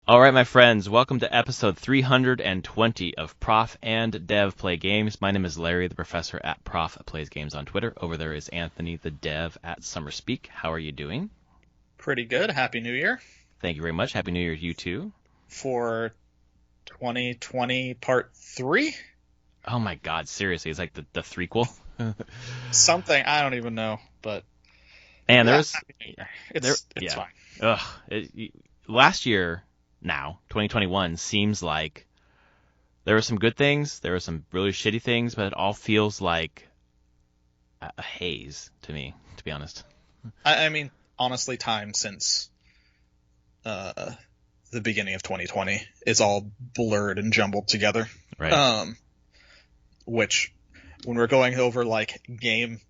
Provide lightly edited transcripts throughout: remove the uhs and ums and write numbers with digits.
All right, my friends, welcome to episode 320 of Prof and Dev Play Games. My name is Larry, the professor at Prof Plays Games on Twitter. Over there is Anthony, the dev at SummerSpeak. How are you doing? Pretty good. Happy New Year. Thank you very much. Happy New Year to you too. For 2020 Part 3? Oh my god, seriously, it's like the threequel? Something, I don't even know, but... And yeah, Happy New Year. It's fine. Last year, now, 2021, seems like there were some good things, there were some really shitty things, but it all feels like a haze to me, to be honest. I mean, honestly, time since the beginning of 2020 is all blurred and jumbled together. Right. Which, when we're going over like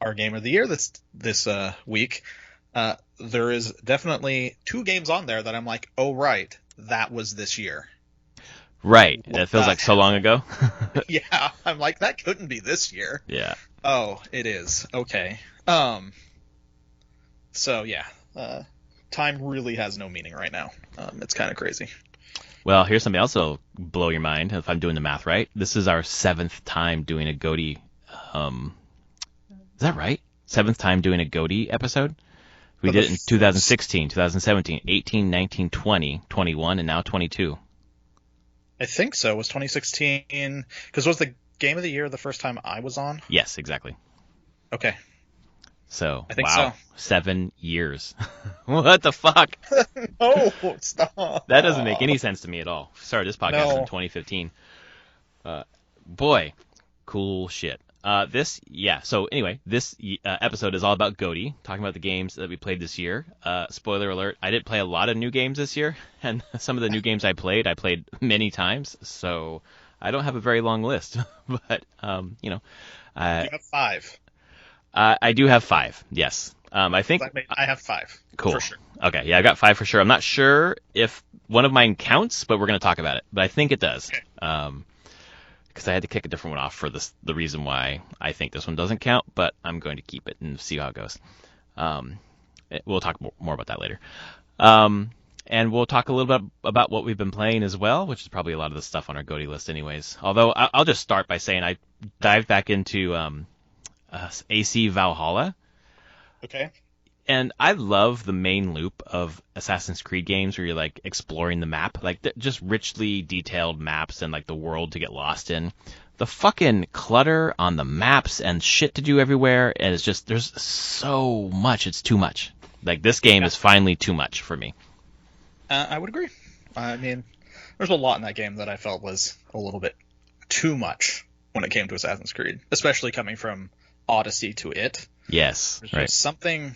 our game of the year this week, there is definitely 2 games on there that I'm like, oh right, that was this year. Right. It feels like so long ago. Yeah, I'm like, that couldn't be this year. Yeah. Oh, it is. Okay. So yeah, time really has no meaning right now. It's kind of crazy. Well, here's something else that'll blow your mind if I'm doing the math right. This is our 7th time doing a GOTY. Is that right? 7th time doing a GOTY episode? We did it in 2016, 2017, 18, 19, 20, 21, and now 22. I think so. It was 2016, because was the game of the year the first time I was on? Yes, exactly. Okay. So, I think wow, so. 7 years. What the fuck? No, stop. That doesn't make any sense to me at all. Started this podcast in 2015. Boy, cool shit. So anyway, this episode is all about GOTY, talking about the games that we played this year. Spoiler alert, I didn't play a lot of new games this year, and some of the new games I played many times, so I don't have a very long list. But, you have 5. I do have 5, yes. I think... I have 5. Cool. For sure. Okay, yeah, I got 5 for sure. I'm not sure if one of mine counts, but we're going to talk about it. But I think it does. Okay. Because I had to kick a different one off for the reason why I think this one doesn't count, but I'm going to keep it and see how it goes. We'll talk more about that later. And we'll talk a little bit about what we've been playing as well, which is probably a lot of the stuff on our GOTY list anyways. Although I'll just start by saying I dived back into AC Valhalla. Okay. And I love the main loop of Assassin's Creed games where you're like exploring the map, like just richly detailed maps and like the world to get lost in. The fucking clutter on the maps and shit to do everywhere, and it's just there's so much. It's too much. Like this game is finally too much for me. I would agree. I mean, there's a lot in that game that I felt was a little bit too much when it came to Assassin's Creed, especially coming from Odyssey to it. Yes, There's right. just something.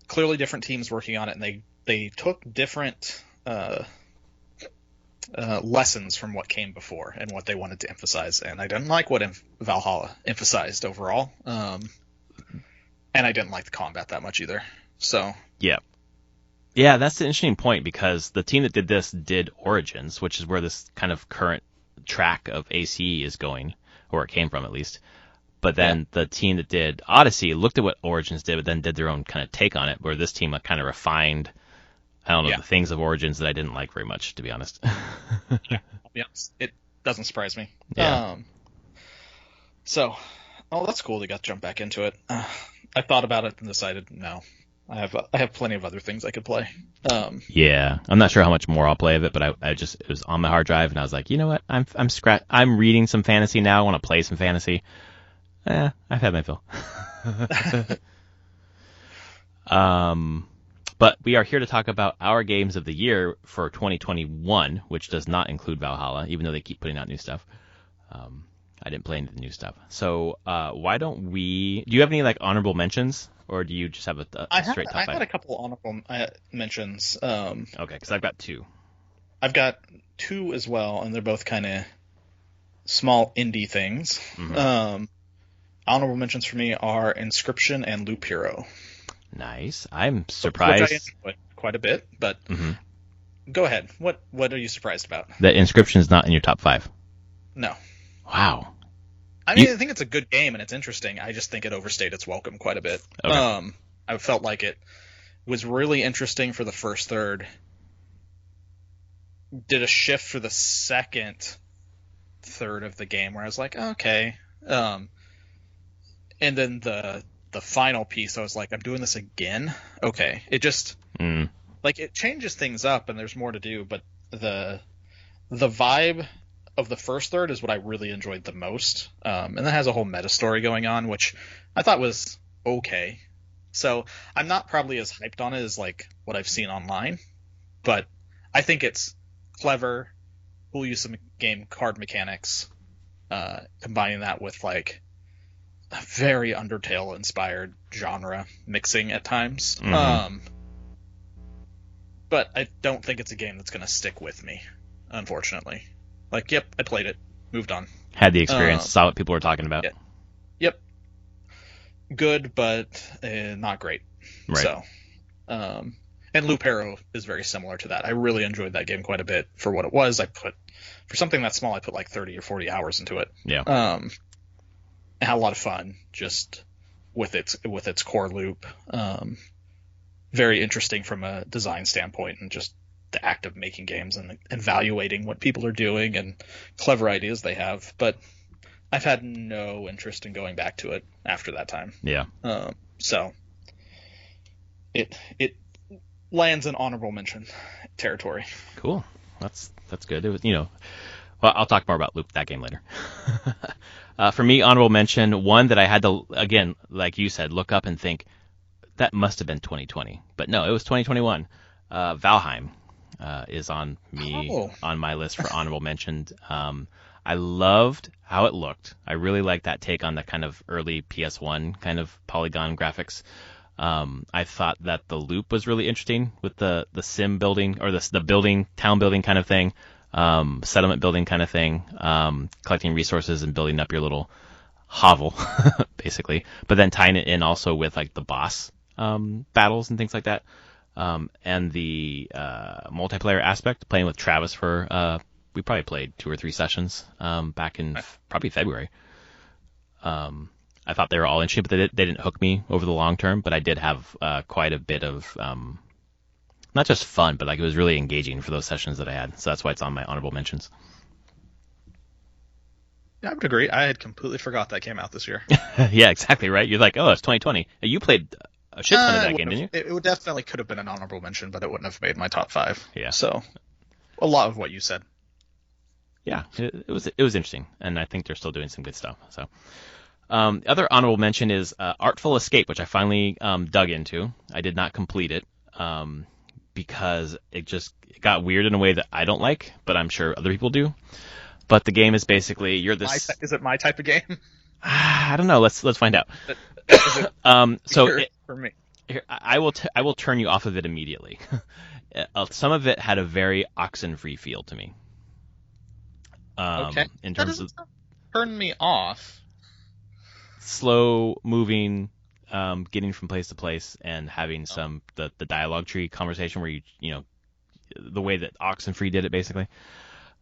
Clearly different teams working on it, and they took different lessons from what came before and what they wanted to emphasize, and I didn't like what Valhalla emphasized overall, and I didn't like the combat that much either. So yeah, that's an interesting point because the team that did this did Origins, which is where this kind of current track of ACE is going, or it came from at least. But then the team that did Odyssey looked at what Origins did, but then did their own kind of take on it, where this team kind of refined, the things of Origins that I didn't like very much, to be honest. Yeah, I'll be honest. It doesn't surprise me. Yeah. That's cool. They got to jump back into it. I thought about it and decided, no. I have plenty of other things I could play. Yeah, I'm not sure how much more I'll play of it, but it was on my hard drive, and I was like, you know what? I'm reading some fantasy now. I want to play some fantasy. I've had my fill. But we are here to talk about our games of the year for 2021, which does not include Valhalla, even though they keep putting out new stuff. I didn't play any of the new stuff. So why don't we... Do you have any like honorable mentions, or do you just have a straight top 5? I had a couple honorable mentions. Okay, because I've got 2. I've got 2 as well, and they're both kind of small indie things. Mm-hmm. Honorable mentions for me are Inscription and Loop Hero. Nice. I'm surprised. Which I enjoyed quite a bit, but go ahead. What are you surprised about? That Inscription is not in your top 5. No. Wow. I mean, I think it's a good game and it's interesting. I just think it overstayed its welcome quite a bit. Okay. I felt like it was really interesting for the first third. Did a shift for the second third of the game where I was like, okay. And then the final piece, I was like, I'm doing this again. Okay, it just like it changes things up, and there's more to do. But the vibe of the first third is what I really enjoyed the most, and that has a whole meta story going on, which I thought was okay. So I'm not probably as hyped on it as like what I've seen online, but I think it's clever. We'll use some game card mechanics, combining that with like a very Undertale inspired genre mixing at times. But I don't think it's a game that's going to stick with me, unfortunately. Like, yep, I played it, moved on. Had the experience, saw what people were talking about. Yeah. Yep. Good, but not great. Right. So, and Loop Hero is very similar to that. I really enjoyed that game quite a bit for what it was. For something that small, I put like 30 or 40 hours into it. Yeah. I had a lot of fun just with its core loop. Very interesting from a design standpoint, and just the act of making games and evaluating what people are doing and clever ideas they have. But I've had no interest in going back to it after that time. Yeah. So it lands in honorable mention territory. Cool. That's good. It was, well, I'll talk more about that game later. For me, honorable mention, one that I had to, again, like you said, look up and think, that must have been 2020. But no, it was 2021. Valheim is on my list for honorable mention. I loved how it looked. I really liked that take on the kind of early PS1 kind of polygon graphics. I thought that the loop was really interesting with the sim building, or the town building kind of thing, settlement building kind of thing, collecting resources and building up your little hovel, basically. But then tying it in also with like the boss battles and things like that, and the multiplayer aspect, playing with Travis for we probably played 2 or 3 sessions back in probably February. I thought they were all interesting, but they didn't hook me over the long term. But I did have quite a bit of not just fun, but like it was really engaging for those sessions that I had. So that's why it's on my honorable mentions. Yeah, I would agree. I had completely forgot that came out this year. Yeah, exactly, right? You're like, oh, it's 2020. You played a shit ton of that game, didn't you? It definitely could have been an honorable mention, but it wouldn't have made my top 5. Yeah. So a lot of what you said. Yeah, it was interesting, and I think they're still doing some good stuff. So, other honorable mention is Artful Escape, which I finally dug into. I did not complete it because it got weird in a way that I don't like, but I'm sure other people do. But the game is basically Is it my type of game? I don't know. Let's find out. For me, I will turn you off of it immediately. Some of it had a very Oxenfree feel to me. Okay. In terms of turn me off. Slow moving, getting from place to place, and having the dialogue tree conversation where you the way that Oxenfree did it basically.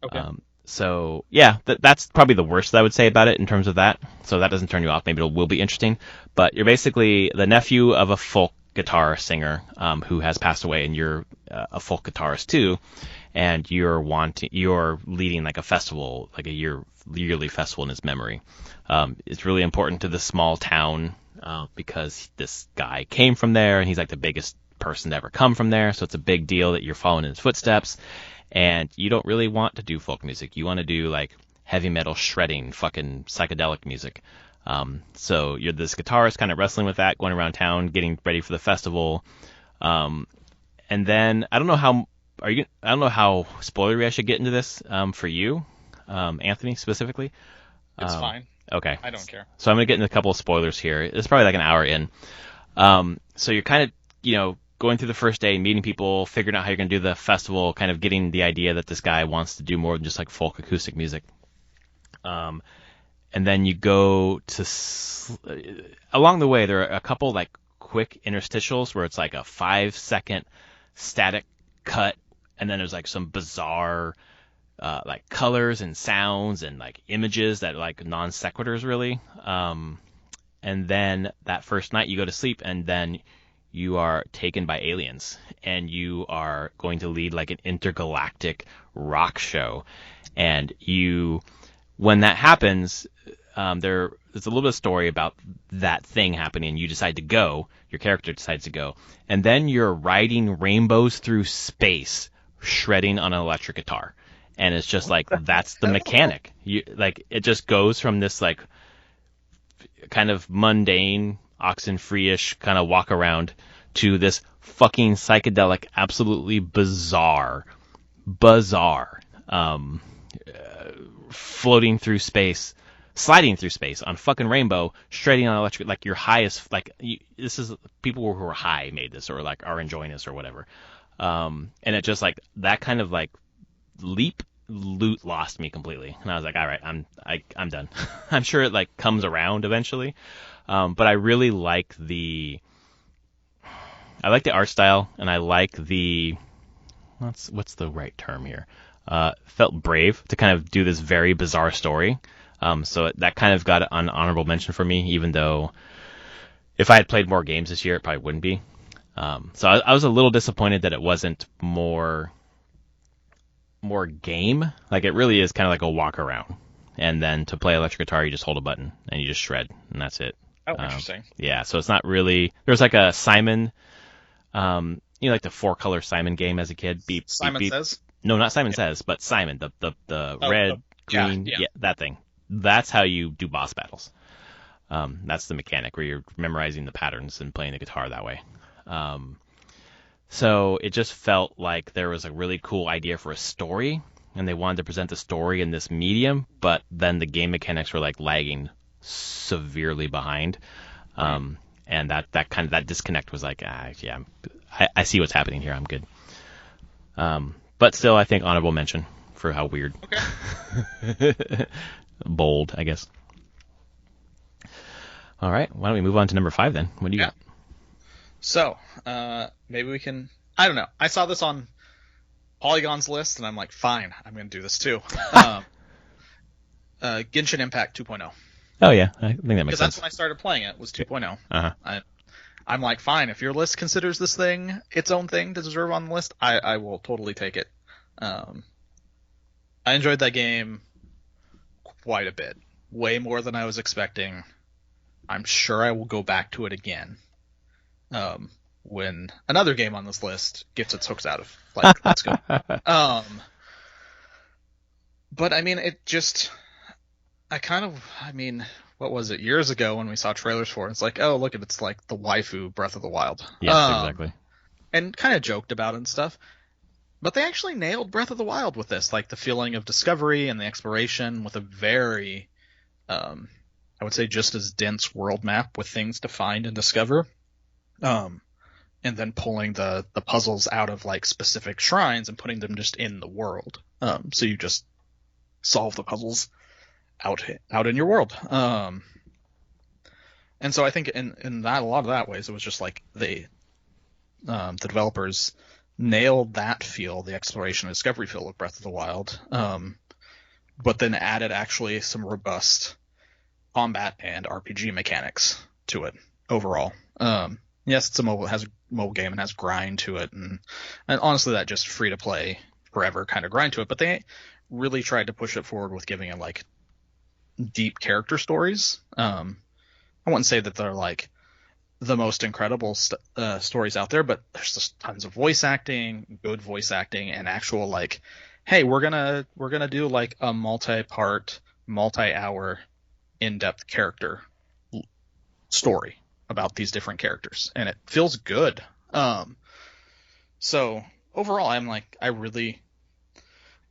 Okay. So yeah, that's probably the worst that I would say about it in terms of that. So that doesn't turn you off. Maybe it will be interesting, but you're basically the nephew of a folk guitar singer who has passed away, and you're a folk guitarist too, and you're leading like a festival, like a yearly festival in his memory. It's really important to this small town because this guy came from there, and he's like the biggest person to ever come from there. So it's a big deal that you're following in his footsteps. And you don't really want to do folk music. You want to do like heavy metal shredding, fucking psychedelic music. So you're this guitarist kind of wrestling with that, going around town, getting ready for the festival. And then I don't know how spoilery I should get into this for you, Anthony specifically. It's fine. Okay. I don't care. So I'm gonna get into a couple of spoilers here. It's probably like an hour in. So you're kind of going through the first day, meeting people, figuring out how you're going to do the festival, kind of getting the idea that this guy wants to do more than just like folk acoustic music. And then you go to along the way, there are a couple like quick interstitials where it's like a 5-second static cut, and then there's like some bizarre like colors and sounds and like images that are like non sequiturs really. And then that first night you go to sleep, and then you are taken by aliens and you are going to lead like an intergalactic rock show. And when that happens, there's a little bit of story about that thing happening. You decide to go. Your character decides to go, and then you're riding rainbows through space, shredding on an electric guitar. And it's just like that's the mechanic. It just goes from this like kind of mundane, Oxenfree-ish kind of walk around to this fucking psychedelic, absolutely bizarre, floating through space, sliding through space on fucking rainbow, shredding on electric, like your highest, this is people who are high made this or like are enjoying this or whatever. And it just like that kind of like loot lost me completely, and I was like, all right, I'm done. I'm sure it like comes around eventually, but I really like the art style, and I like what's the right term here? Felt brave to kind of do this very bizarre story. So that kind of got an honorable mention for me, even though if I had played more games this year, it probably wouldn't be. So I was a little disappointed that it wasn't more game. Like, it really is kind of like a walk around. And then to play electric guitar, you just hold a button and you just shred, and that's it. Oh, interesting. Yeah, so it's not really... There's like a Simon, like the 4-color Simon game as a kid. Beep, Simon beep, beep. Says? No, not Simon Says, but Simon, the red, green, yeah. That thing. That's how you do boss battles. That's the mechanic, where you're memorizing the patterns and playing the guitar that way. So it just felt like there was a really cool idea for a story, and they wanted to present the story in this medium, but then the game mechanics were like lagging severely behind. And that disconnect was like, yeah, I see what's happening here. I'm good. But still, I think honorable mention for how weird. Okay. Bold, I guess. All right, why don't we move on to number 5 then? What do you got? So, maybe we can... I don't know. I saw this on Polygon's list, and I'm like, fine, I'm going to do this too. Genshin Impact 2.0. Oh, yeah. I think that makes sense. Because that's when I started playing it, was 2.0. Uh-huh. I'm like, fine, if your list considers this thing its own thing to deserve on the list, I will totally take it. I enjoyed that game quite a bit. Way more than I was expecting. I'm sure I will go back to it again. When another game on this list gets its hooks out of, like, let's go. But I mean, what was it, years ago when we saw trailers for it, it's like, oh, look, it's like the waifu Breath of the Wild. Yes, exactly. And kind of joked about it and stuff. But they actually nailed Breath of the Wild with this, like the feeling of discovery and the exploration with a very, I would say, just as dense world map with things to find and discover. And then pulling the puzzles out of like specific shrines and putting them just in the world. So you just solve the puzzles out in your world. And so I think in that, a lot of that ways, it was just like the developers nailed that feel, the exploration and discovery feel of Breath of the Wild, but then added actually some robust combat and RPG mechanics to it overall. Yes, it has a mobile game and has grind to it, and honestly, that just free to play forever kind of grind to it. But they really tried to push it forward with giving it like deep character stories. I wouldn't say that they're like the most incredible stories out there, but there's just tons of voice acting, good voice acting, and actual like, hey, we're gonna do like a multi-part, multi-hour, in-depth character story about these different characters, and it feels good. So overall, I really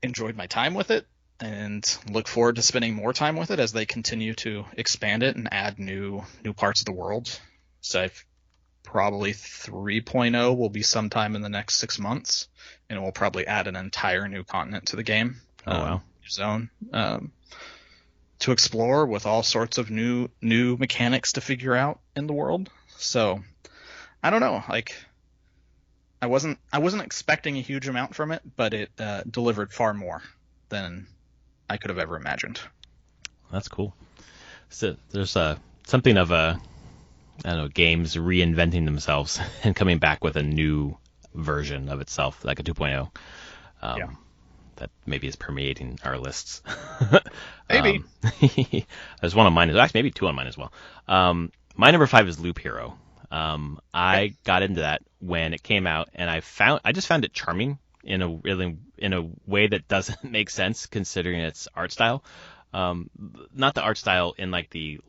enjoyed my time with it, and look forward to spending more time with it as they continue to expand it and add new parts of the world. So probably 3.0 will be sometime in the next 6 months, and it will probably add an entire new continent to the game. Oh, wow. Zone. To explore with all sorts of new mechanics to figure out in the world. So I don't know, like I wasn't expecting a huge amount from it, but it delivered far more than I could have ever imagined. That's cool. So there's something of a I don't know, games reinventing themselves and coming back with a new version of itself, like a 2.0. Yeah. That maybe is permeating our lists. Maybe. There's one on mine, actually maybe two on mine as well. My number 5 is Loop Hero. I got into that when it came out, and I just found it charming in a way that doesn't make sense considering its art style. Not the art style in like the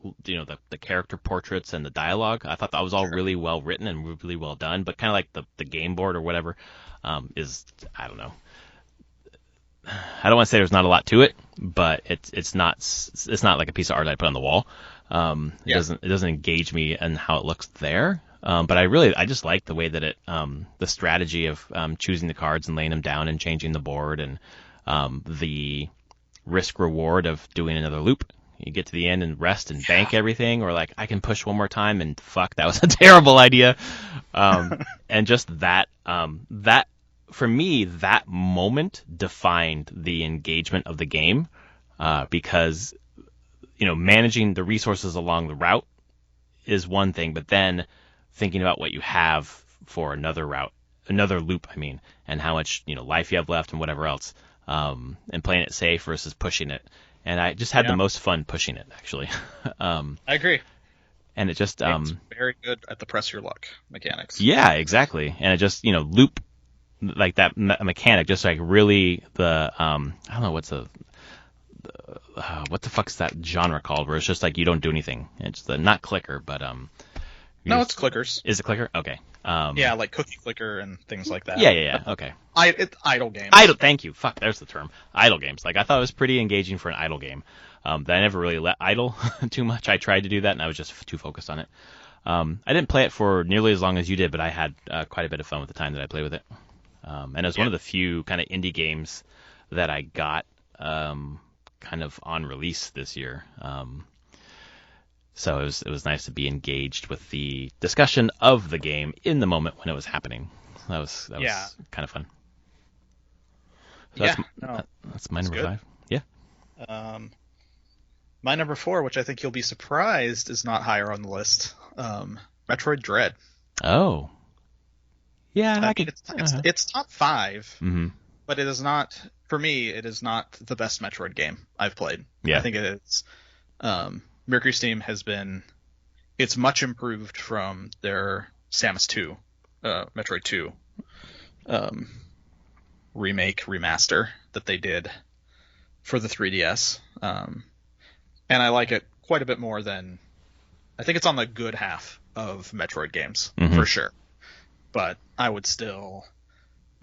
character portraits and the dialogue. I thought that was all really well written and really well done, but kind of like the game board or whatever is, I don't know. I don't want to say there's not a lot to it, but it's not like a piece of art I put on the wall. It doesn't engage me in how it looks there. But I just like the way that the strategy of choosing the cards and laying them down and changing the board, and the risk reward of doing another loop. You get to the end and rest and bank everything, or like I can push one more time and fuck, that was a terrible idea. And just that for me, that moment defined the engagement of the game, because managing the resources along the route is one thing, but then thinking about what you have for another loop, and how much life you have left and whatever else, and playing it safe versus pushing it. And I just had the most fun pushing it, actually. I agree. And it just it's very good at the press your luck mechanics. Yeah, exactly. And it just loop like that mechanic, just like really the I don't know what the fuck's that genre called, where it's just like you don't do anything. It's the not clicker, but no, it's clickers. Is it clicker? Okay. Yeah, like cookie clicker and things like that. Yeah. Okay. It's idle games. Thank you. Fuck, there's the term. Idle games. Like I thought it was pretty engaging for an idle game. That I never really let idle too much. I tried to do that, and I was just too focused on it. I didn't play it for nearly as long as you did, but I had quite a bit of fun with the time that I played with it. And it was one of the few kind of indie games that I got kind of on release this year. So it was nice to be engaged with the discussion of the game in the moment when it was happening. That was kind of fun. So that's my number 5. Yeah. My number 4, which I think you'll be surprised is not higher on the list. Metroid Dread. Oh. Yeah, it's top 5, mm-hmm. but it is not, for me, it is not the best Metroid game I've played. Yeah. I think it is. Mercury Steam it's much improved from their Samus 2, Metroid 2 remaster that they did for the 3DS. And I like it quite a bit more than, I think it's on the good half of Metroid games, mm-hmm. for sure. But I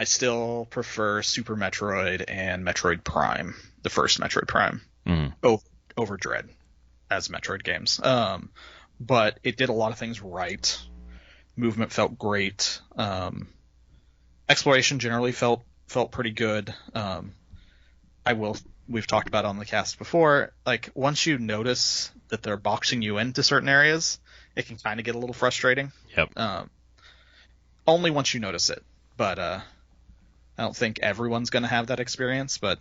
still prefer Super Metroid and Metroid Prime, the first Metroid Prime, mm-hmm. over Dread as Metroid games. But it did a lot of things right. Movement felt great. Exploration generally felt pretty good. We've talked about it on the cast before, like once you notice that they're boxing you into certain areas, it can kind of get a little frustrating. Yep. Only once you notice it, but I don't think everyone's going to have that experience, but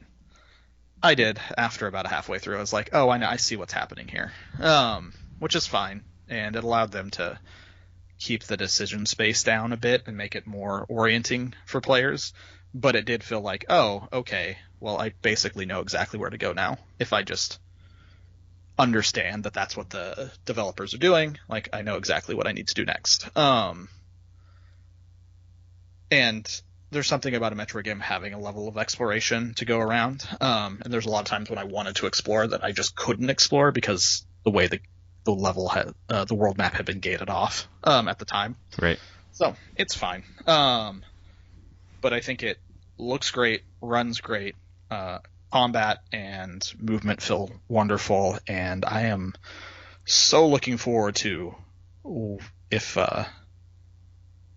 I did after about halfway through. I was like, oh, I see what's happening here, which is fine, and it allowed them to keep the decision space down a bit and make it more orienting for players, but it did feel like, oh, okay, well, I basically know exactly where to go now if I just understand that that's what the developers are doing. Like, I know exactly what I need to do next. And there's something about a Metroid game having a level of exploration to go around. And there's a lot of times when I wanted to explore that I just couldn't explore because the way the level had, the world map had been gated off at the time. Right. So it's fine. But I think it looks great, runs great. Combat and movement feel wonderful, and I am so looking forward to if the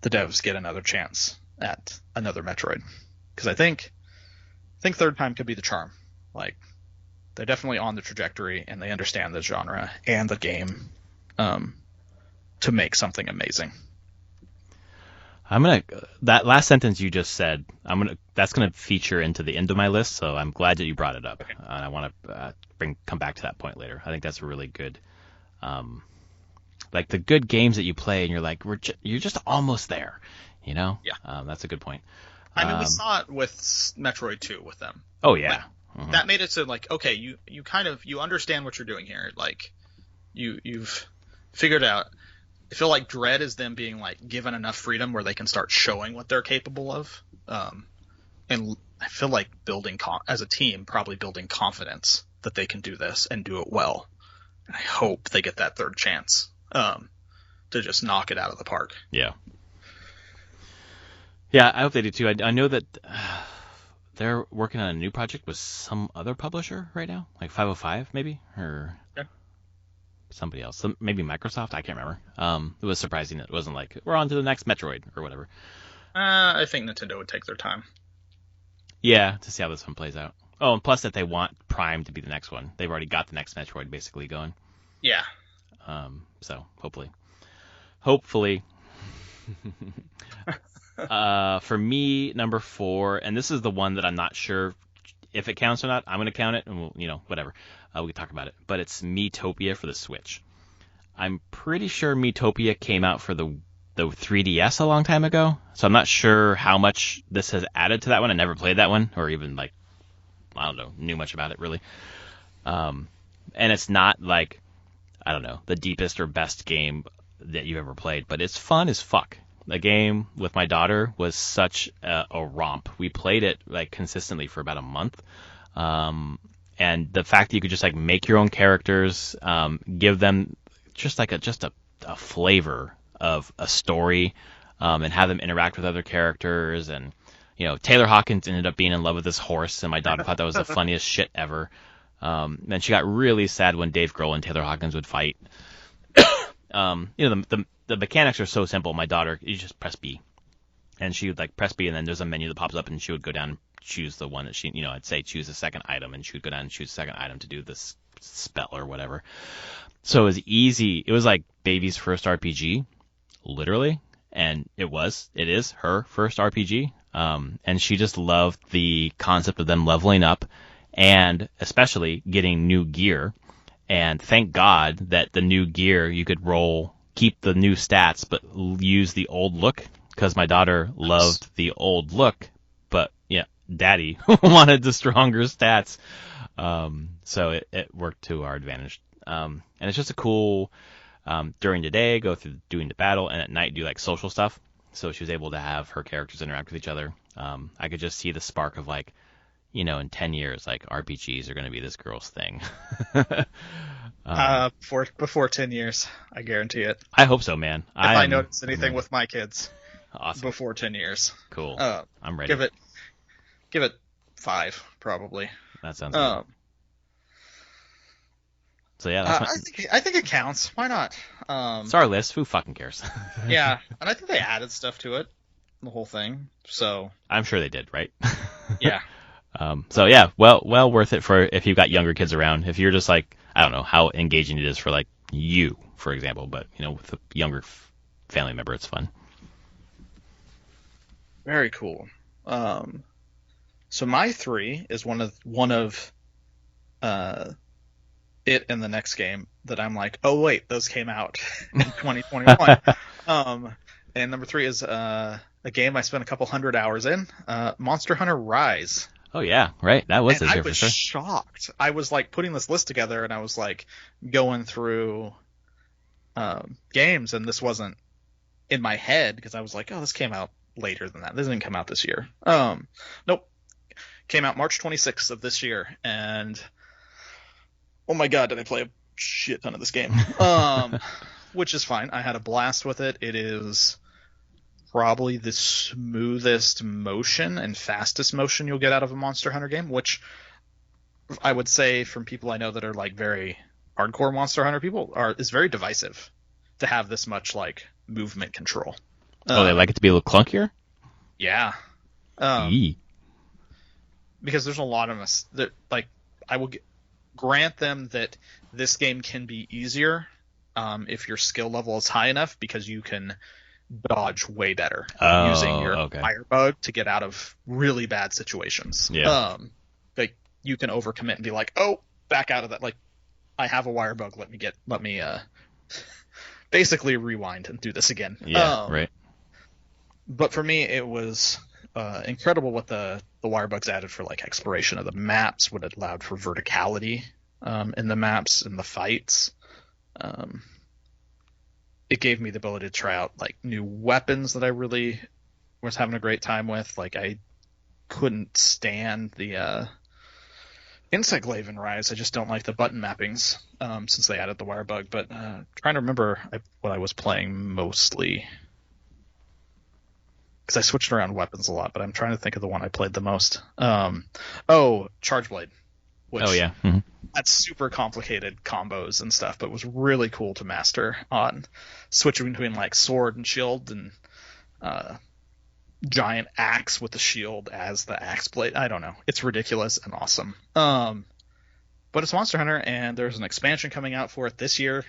devs get another chance at another Metroid, because I think third time could be the charm. Like, they're definitely on the trajectory, and they understand the genre and the game to make something amazing. That last sentence you just said, that's gonna feature into the end of my list. So I'm glad that you brought it up, okay. And I want to come back to that point later. I think that's a really good like the good games that you play, and you're like, you're just almost there, you know? Yeah. That's a good point. I mean, we saw it with Metroid 2 with them. Oh yeah. Like, that made it so like, okay, you kind of you understand what you're doing here. Like you've figured out. I feel like Dread is them being like given enough freedom where they can start showing what they're capable of. And I feel like building as a team, probably building confidence that they can do this and do it well. And I hope they get that third chance to just knock it out of the park. Yeah. Yeah, I hope they do too. I know that they're working on a new project with some other publisher right now, like 505 maybe, or somebody else, maybe Microsoft. I can't remember. It was surprising. It wasn't like we're on to the next Metroid or whatever. I think Nintendo would take their time. Yeah, to see how this one plays out. Oh, and plus that they want Prime to be the next one. They've already got the next Metroid basically going. Yeah. So hopefully. For me, number 4, and this is the one that I'm not sure if it counts or not. I'm going to count it, and we'll, whatever. We can talk about it. But it's Miitopia for the Switch. I'm pretty sure Miitopia came out for the 3DS a long time ago, so I'm not sure how much this has added to that one. I never played that one, or even like, I don't know, knew much about it really. And it's not like, I don't know, the deepest or best game that you've ever played, but it's fun as fuck. The game with my daughter was such a romp. We played it like consistently for about a month. And the fact that you could just like make your own characters, give them just like a flavor of a story, and have them interact with other characters. And, Taylor Hawkins ended up being in love with this horse, and my daughter thought that was the funniest shit ever. And she got really sad when Dave Grohl and Taylor Hawkins would fight. The mechanics are so simple. My daughter, you just press B, and she would like press B, and then there's a menu that pops up, and she would go down and choose the one that she, I'd say choose the second item, and she would go down and choose the second item to do this spell or whatever. So it was easy. It was like baby's first RPG, literally, and it is her first RPG. And she just loved the concept of them leveling up, and especially getting new gear. And thank God that the new gear you could keep the new stats, but use the old look, because my daughter loved the old look, but yeah, daddy wanted the stronger stats. So it worked to our advantage. And it's just a cool, during the day, go through doing the battle, and at night do like social stuff. So she was able to have her characters interact with each other. I could just see the spark of like, in 10 years, like RPGs are going to be this girl's thing. Before 10 years, I guarantee it. I hope so, man. If I notice anything with my kids, awesome. Before 10 years. Cool. I'm ready. Give it 5, probably. That sounds good. So yeah, that's I think it counts. Why not? It's our list. Who fucking cares? Yeah, and I think they added stuff to it, the whole thing. So I'm sure they did, right? Yeah. So yeah, well worth it for if you've got younger kids around. If you're just like, I don't know how engaging it is for like you, for example, but with a younger family member, it's fun. Very cool. So my 3 is one of it and the next game that I'm like, oh wait, those came out in 2021. And number 3 is a game I spent a couple hundred hours in, Monster Hunter Rise. Oh yeah, right. That was this year for sure. I was shocked. I was like putting this list together, and I was like going through games, and this wasn't in my head because I was like, oh, this came out later than that. This didn't come out this year. Nope. Came out March 26th of this year, and oh my god, did I play a shit ton of this game. Which is fine. I had a blast with it. It is probably the smoothest motion and fastest motion you'll get out of a Monster Hunter game, which I would say from people I know that are like very hardcore Monster Hunter people is very divisive to have this much like movement control. They like it to be a little clunkier? Yeah. Because there's a lot of us that like I will grant them that this game can be easier if your skill level is high enough, because you can dodge way better using your firebug to get out of really bad situations. Yeah. Like you can overcommit and be like, oh, back out of that. Like I have a wire bug. Let me basically rewind and do this again. Yeah, right. But for me, it was incredible what the wire bugs added for like exploration of the maps, what it allowed for verticality in the maps and the fights. It gave me the ability to try out like new weapons that I really was having a great time with. Like I couldn't stand the Insect Glaive in Rise. I just don't like the button mappings since they added the wire bug. But trying to remember what I was playing mostly, because I switched around weapons a lot. But I'm trying to think of the one I played the most. Charge Blade. Which, Oh yeah. Mm-hmm. That's super complicated combos and stuff, but was really cool to master on switching between like sword and shield and giant axe with the shield as the axe blade. I don't know. It's ridiculous and awesome. But it's Monster Hunter, and there's an expansion coming out for it this year,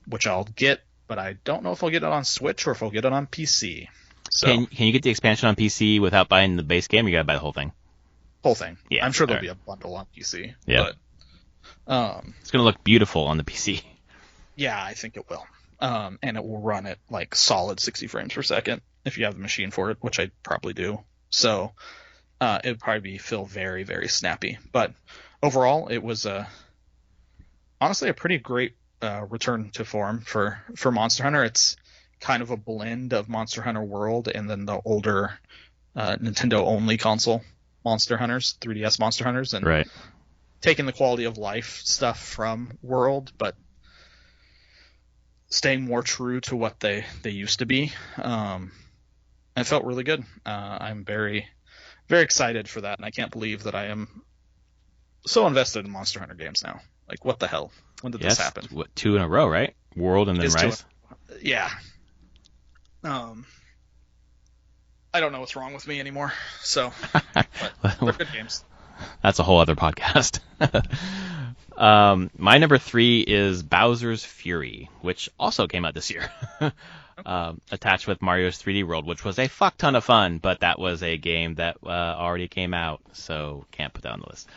which I'll get, but I don't know if I'll get it on Switch or if I'll get it on PC. So, can you get the expansion on PC without buying the base game? Or you gotta buy the whole thing. Whole thing. Yeah, I'm sure there'll be a bundle on PC. Yeah. But, it's gonna look beautiful on the PC. Yeah, I think it will. And it will run at like solid 60 frames per second if you have the machine for it, which I probably do. So it would probably feel very, very snappy. But overall, it was honestly a pretty great return to form for Monster Hunter. It's kind of a blend of Monster Hunter World and then the older Nintendo-only console Monster Hunters, 3DS Monster Hunters, and right. taking the quality of life stuff from World, but staying more true to what they used to be. It felt really good. I'm very, very excited for that, and I can't believe that I am so invested in Monster Hunter games now. Like, what the hell? When did this happen? What, 2 in a row, right? World and then Rise? Yeah. I don't know what's wrong with me anymore, so but they're good games. That's a whole other podcast. My number 3 is Bowser's Fury, which also came out this year. Attached with Mario's 3D World, which was a fuck ton of fun, but that was a game that already came out, so can't put that on the list.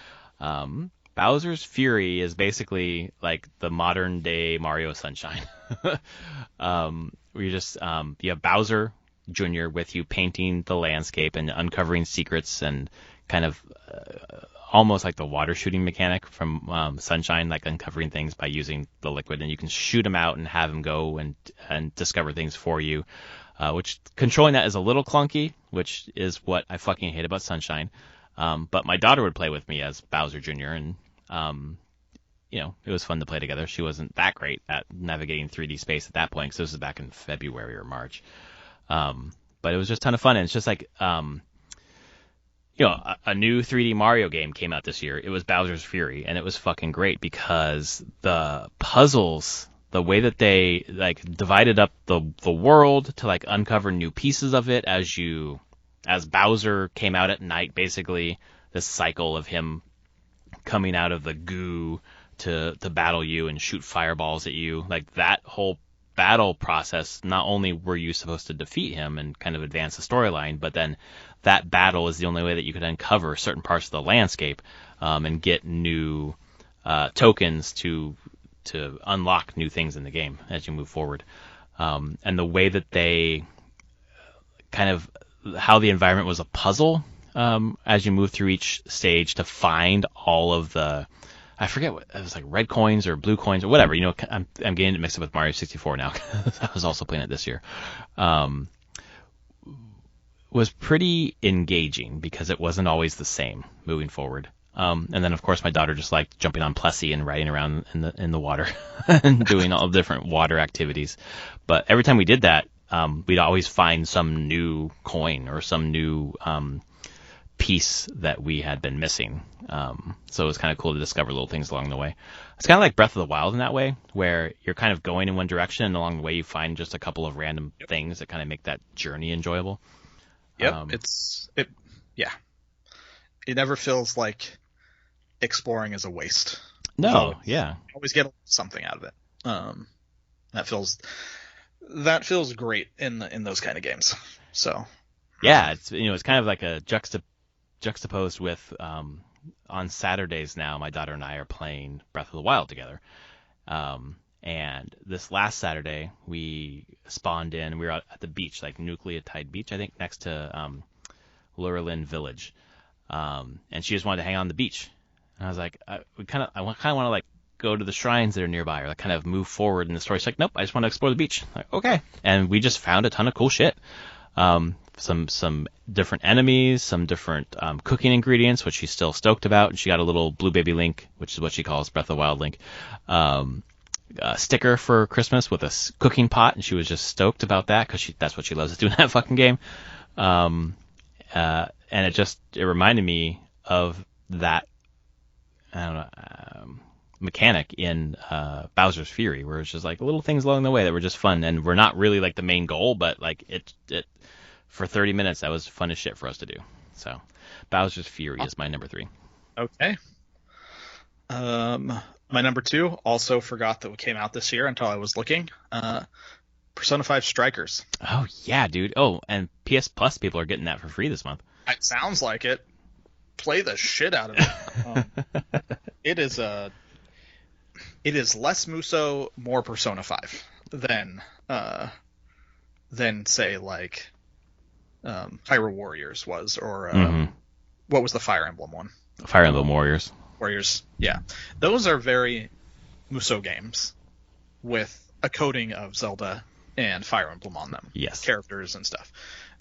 Bowser's Fury is basically like the modern day Mario Sunshine. Where you just you have Bowser Jr. with you painting the landscape and uncovering secrets and kind of almost like the water shooting mechanic from Sunshine, like uncovering things by using the liquid, and you can shoot him out and have him go and discover things for you, which controlling that is a little clunky, which is what I fucking hate about Sunshine. But my daughter would play with me as Bowser Jr. and it was fun to play together. She wasn't that great at navigating 3D space at that point, so this was back in February or March. But it was just a ton of fun, and it's just like a new 3D Mario game came out this year. It was Bowser's Fury, and it was fucking great because the puzzles, the way that they like divided up the world to like uncover new pieces of it as Bowser came out at night, basically this cycle of him coming out of the goo to battle you and shoot fireballs at you, like that whole battle process. Not only were you supposed to defeat him and kind of advance the storyline, but then that battle is the only way that you could uncover certain parts of the landscape and get new tokens to unlock new things in the game as you move forward. And the way that they kind of how the environment was a puzzle as you move through each stage to find all of the, I forget what it was, like red coins or blue coins or whatever. I'm getting it mixed up with Mario 64 now. I was also playing it this year. Was pretty engaging because it wasn't always the same moving forward. And then of course my daughter just liked jumping on Plessy and riding around in the water and doing all the different water activities. But every time we did that, we'd always find some new coin or some new piece that we had been missing. So it was kind of cool to discover little things along the way. It's kind of like Breath of the Wild in that way, where you're kind of going in one direction and along the way you find just a couple of random things that kind of make that journey enjoyable. Yep, it never feels like exploring is a waste. No, you always get something out of it. That feels great in those kind of games. So yeah, it's kind of like a juxtaposed with on Saturdays now. My daughter and I are playing Breath of the Wild together, And this last Saturday, we spawned in. We were out at the beach, like Nucleotide Beach, I think, next to Lurelin Village. And she just wanted to hang on the beach. And I was like, I kind of want to like go to the shrines that are nearby, or like kind of move forward in the story. She's like, nope, I just want to explore the beach. I'm like, okay. And we just found a ton of cool shit. Some different enemies, some different cooking ingredients, which she's still stoked about. And she got a little blue baby Link, which is what she calls Breath of the Wild Link, sticker for Christmas with a cooking pot, and she was just stoked about that because that's what she loves to do in that fucking game. And it reminded me of that, I don't know, mechanic in Bowser's Fury, where it's just like little things along the way that were just fun, and we're not really like the main goal, but like it for 30 minutes that was fun as shit for us to do. So Bowser's Fury is my number 3. Okay. My number 2, also forgot that came out this year until I was looking. Persona 5 Strikers. Oh yeah, dude. Oh, and PS Plus people are getting that for free this month. It sounds like it. Play the shit out of it. It is less Muso, more Persona 5 than say like Hyrule Warriors was, or what was the Fire Emblem one? Fire Emblem Warriors. Warriors, yeah. Those are very Muso games with a coating of Zelda and Fire Emblem on them. Yes. Characters and stuff.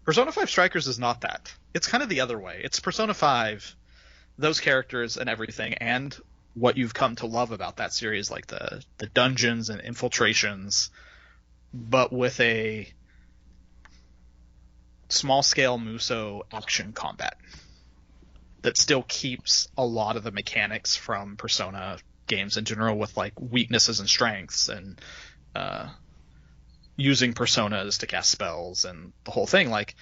Persona 5 Strikers is not that. It's kind of the other way. It's Persona 5, those characters and everything, and what you've come to love about that series, like the dungeons and infiltrations, but with a small-scale Muso action combat that still keeps a lot of the mechanics from Persona games in general, with like weaknesses and strengths, and using personas to cast spells and the whole thing, like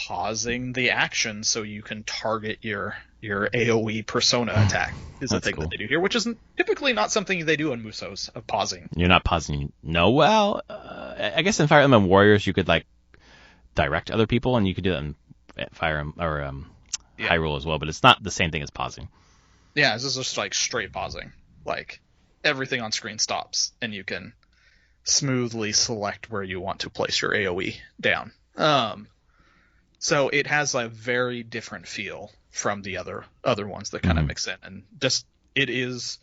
pausing the action so you can target your AoE persona attack is a thing cool that they do here, which is typically not something they do in Musos, of pausing. You're not pausing. No, well, I guess in Fire Emblem Warriors you could like direct other people, and you could do that in Fire Emblem Hyrule as well, but it's not the same thing as pausing. Yeah, this is just like straight pausing. Like everything on screen stops, and you can smoothly select where you want to place your AoE down. So it has a very different feel from the other ones that kind of mix in, and just it is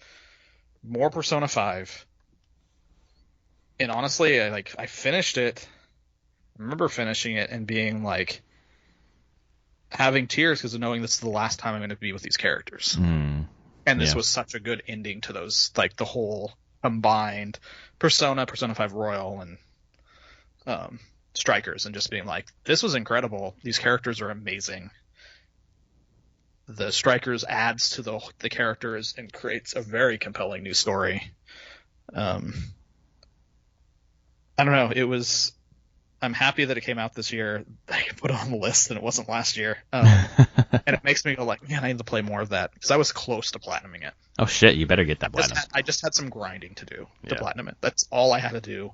more Persona 5. And honestly, I finished it. I remember finishing it and being like having tears because of knowing this is the last time I'm going to be with these characters. And this was such a good ending to those, like the whole combined Persona 5 Royal, and Strikers, and just being like, this was incredible. These characters are amazing. The Strikers adds to the characters and creates a very compelling new story. I don't know. I'm happy that it came out this year. I put it on the list and it wasn't last year. And it makes me go like, man, I need to play more of that, because I was close to platinuming it. Oh shit, you better get that platinum. I just had some grinding to do to platinum it. That's all I had to do,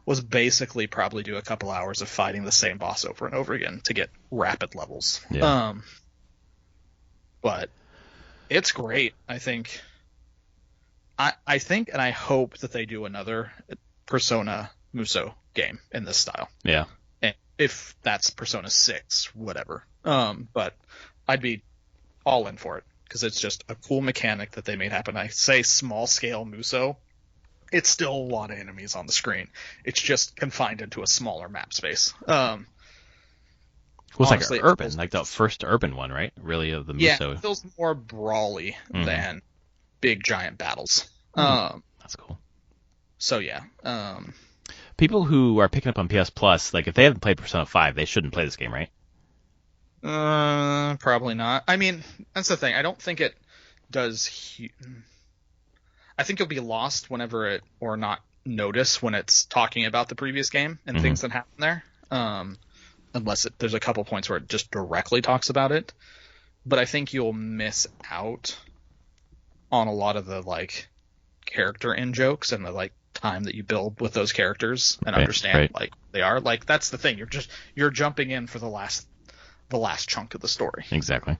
was basically probably do a couple hours of fighting the same boss over and over again to get rapid levels. Yeah. But it's great. I think and I hope that they do another Persona Muso game in this style. Yeah. And if that's Persona 6, whatever. But I'd be all in for it, because it's just a cool mechanic that they made happen. I say small scale Muso, it's still a lot of enemies on the screen. It's just confined into a smaller map space. Well, it's honestly, like urban, like the first urban one, right? Really, of the Muso. Yeah, it feels more brawly than big giant battles. That's cool. So yeah. People who are picking up on PS Plus, like if they haven't played Persona 5, they shouldn't play this game, right? Probably not. I mean, that's the thing. I don't think it does. I think you'll be lost whenever or not notice when it's talking about the previous game and things that happen there. Unless there's a couple points where it just directly talks about it. But I think you'll miss out on a lot of the like character in jokes and the like time that you build with those characters and understand like they are. Like that's the thing. You're jumping in for the last chunk of the story. Exactly.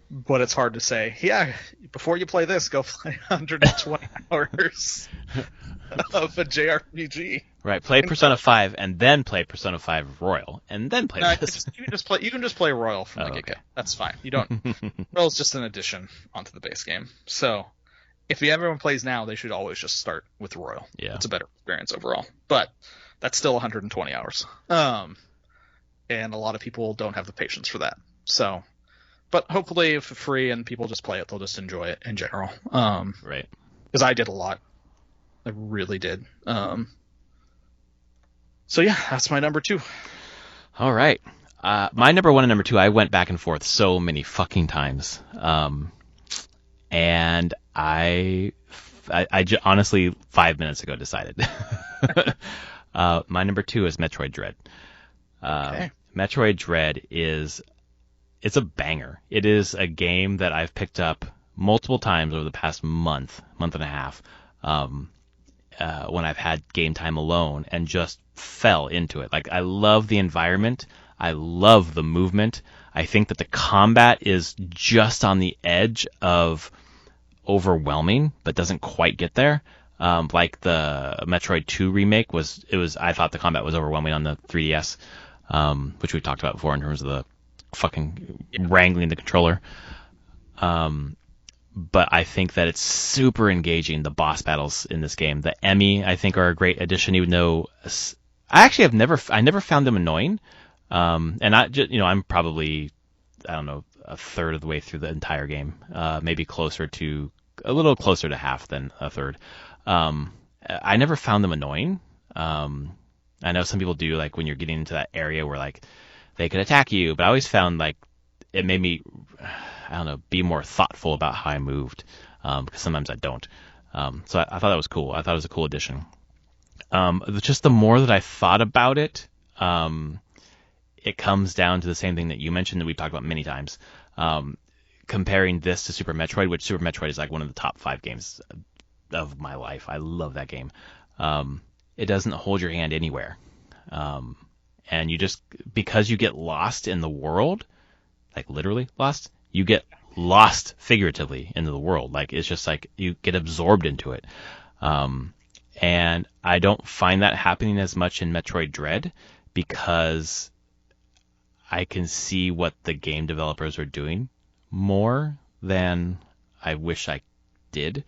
but it's hard to say. Yeah, before you play this, go play 120 hours of a JRPG. Right, play And Persona 5 and then play Persona 5 Royal and then play no, this. you can just play Royal from the Oh, get-go. okay. That's fine. You don't. Royal's just an addition onto the base game. So if everyone plays now, they should always just start with Royal. Yeah. It's a better experience overall. But that's still 120 hours. And a lot of people don't have the patience for that. So, but hopefully if it's free and people just play it, they'll just enjoy it in general. Right. Because I did a lot. I really did. So yeah, that's my number 2. All right. My number 1 and number 2, I went back and forth so many fucking times. And I honestly 5 minutes ago decided. My number 2 is Metroid Dread. Okay. Metroid Dread it's a banger. It is a game that I've picked up multiple times over the past month and a half, when I've had game time alone and just fell into it. Like, I love the environment. I love the movement. I think that the combat is just on the edge of overwhelming, but doesn't quite get there. Like the Metroid 2 remake I thought the combat was overwhelming on the 3DS, which we talked about before in terms of the fucking wrangling the controller. But I think that it's super engaging, the boss battles in this game. The Emmy, I think, are a great addition, even though I never found them annoying. And I'm probably, I don't know, a third of the way through the entire game, maybe a little closer to half than a third. I never found them annoying. I know some people do, like when you're getting into that area where like they could attack you, but I always found like it made me, I don't know, be more thoughtful about how I moved, because sometimes I don't. So I thought that was cool. I thought it was a cool addition. Just the more that I thought about it, it comes down to the same thing that you mentioned that we've talked about many times. Comparing this to Super Metroid, which Super Metroid is like one of the top 5 games of my life. I love that game. It doesn't hold your hand anywhere. And because you get lost in the world, like literally lost, you get lost figuratively into the world. Like, it's just like you get absorbed into it. And I don't find that happening as much in Metroid Dread, because I can see what the game developers are doing more than I wish I did.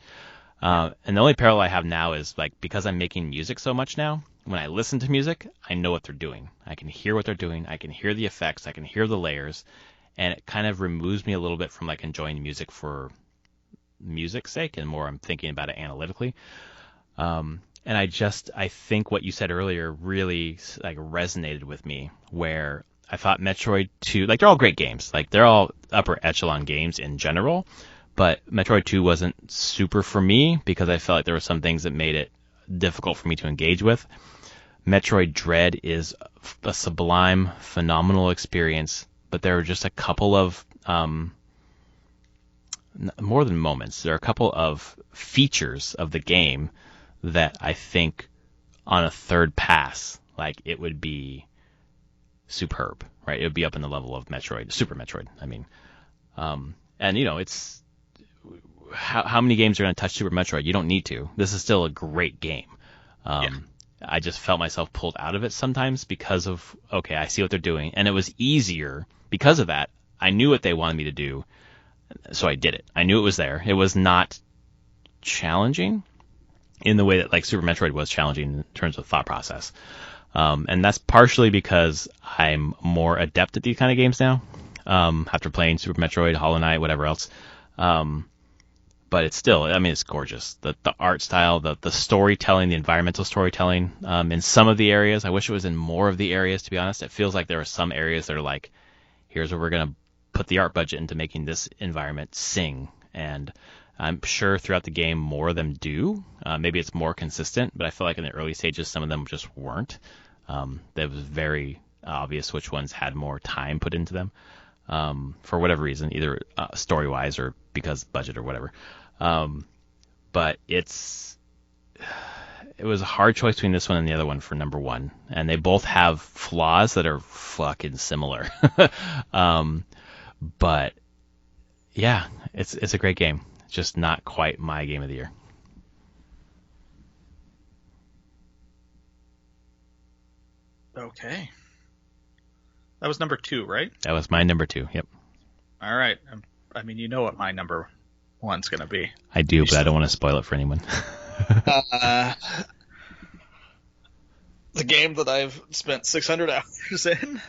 And the only parallel I have now is, like, because I'm making music so much now, when I listen to music, I know what they're doing. I can hear what they're doing. I can hear the effects. I can hear the layers. And it kind of removes me a little bit from, like, enjoying music for music's sake, and more I'm thinking about it analytically. And I think what you said earlier really, like, resonated with me, where I thought Metroid 2, like, they're all great games. Like, they're all upper echelon games in general. But Metroid 2 wasn't super for me, because I felt like there were some things that made it difficult for me to engage with. Metroid Dread is a sublime, phenomenal experience, but there are just a couple of, more than moments, there are a couple of features of the game that I think on a third pass, like, it would be superb, right? It would be up in the level of Metroid, Super Metroid, I mean. And, it's, how many games are going to touch Super Metroid? You don't need to. This is still a great game. I just felt myself pulled out of it sometimes because of, okay, I see what they're doing. And it was easier because of that. I knew what they wanted me to do, so I did it. I knew it was there. It was not challenging in the way that, like, Super Metroid was challenging in terms of thought process. And that's partially because I'm more adept at these kind of games now, after playing Super Metroid, Hollow Knight, whatever else. But it's still, I mean, it's gorgeous. The art style, the storytelling, the environmental storytelling, in some of the areas. I wish it was in more of the areas, to be honest. It feels like there are some areas that are like, here's where we're going to put the art budget into making this environment sing. And I'm sure throughout the game more of them do. Maybe it's more consistent, but I feel like in the early stages some of them just weren't. It was very obvious which ones had more time put into them, for whatever reason, either story-wise or because budget or whatever. But it was a hard choice between this one and the other one for number 1, and they both have flaws that are fucking similar. But Yeah, it's a great game. Just not quite my game of the year. Okay. That was number 2, right? That was my number 2. Yep. All right. I mean, you know what my number 1's going to be. I do, but I don't want to spoil it for anyone. The game that I've spent 600 hours in,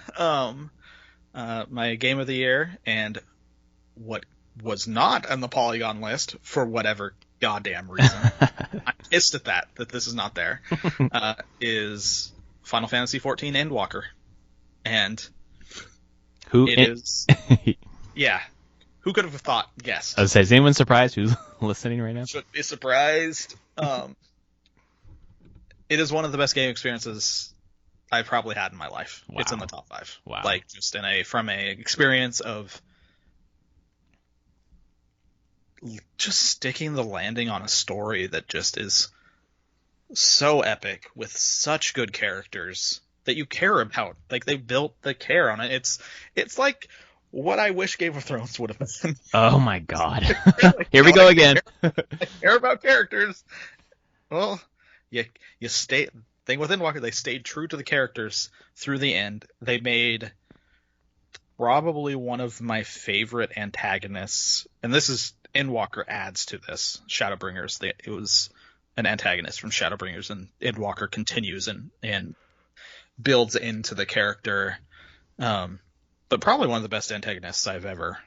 my game of the year, and what was not on the Polygon list for whatever goddamn reason. I'm pissed at that this is not there. Is Final Fantasy XIV Endwalker, and is yeah. Who could have guessed? I was say, is anyone surprised who's listening right now? Should be surprised. It is one of the best game experiences I've probably had in my life. Wow. It's in the top 5. Wow. Like, just from a experience of just sticking the landing on a story that just is so epic with such good characters that you care about. Like, they built the care on it. It's like what I wish Game of Thrones would have been. Oh my god. Here we go again. I care about characters. Well, you stay. Thing with Endwalker, they stayed true to the characters through the end. They made probably one of my favorite antagonists, and this is Endwalker adds to this. Shadowbringers, it was an antagonist from Shadowbringers, and Endwalker continues and builds into the character. But probably one of the best antagonists I've ever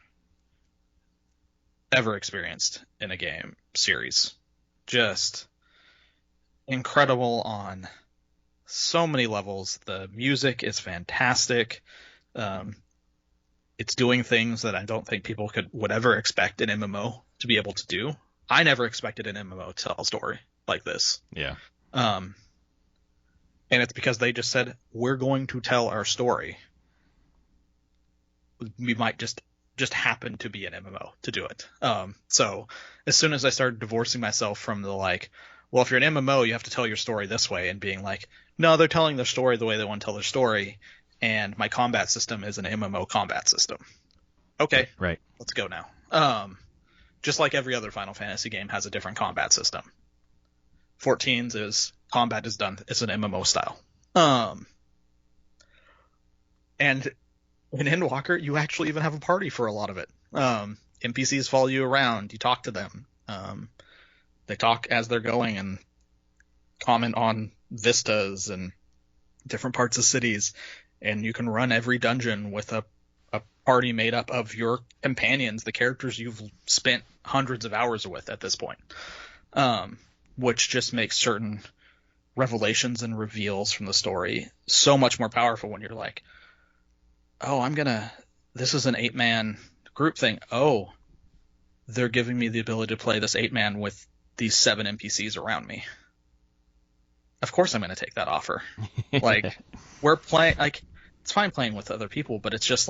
experienced in a game series. Just incredible on so many levels. The music is fantastic. It's doing things that I don't think people would ever expect an MMO to be able to do. I never expected an MMO to tell a story like this. Yeah. And it's because they just said, we're going to tell our story. We might just happen to be an MMO to do it. So as soon as I started divorcing myself from the well, if you're an MMO, you have to tell your story this way, and being like, no, they're telling their story the way they want to tell their story, and my combat system is an MMO combat system. Okay, right. Let's go now. Just like every other Final Fantasy game has a different combat system. 14's combat is done. It's an MMO style. And in Endwalker, you actually even have a party for a lot of it. NPCs follow you around. You talk to them. They talk as they're going and comment on vistas and different parts of cities. And you can run every dungeon with a party made up of your companions, the characters you've spent hundreds of hours with at this point. Which just makes certain revelations and reveals from the story so much more powerful when you're like, oh, this is an 8-man group thing. Oh, they're giving me the ability to play this 8-man with these 7 NPCs around me. Of course I'm going to take that offer. We're playing, it's fine playing with other people, but it's just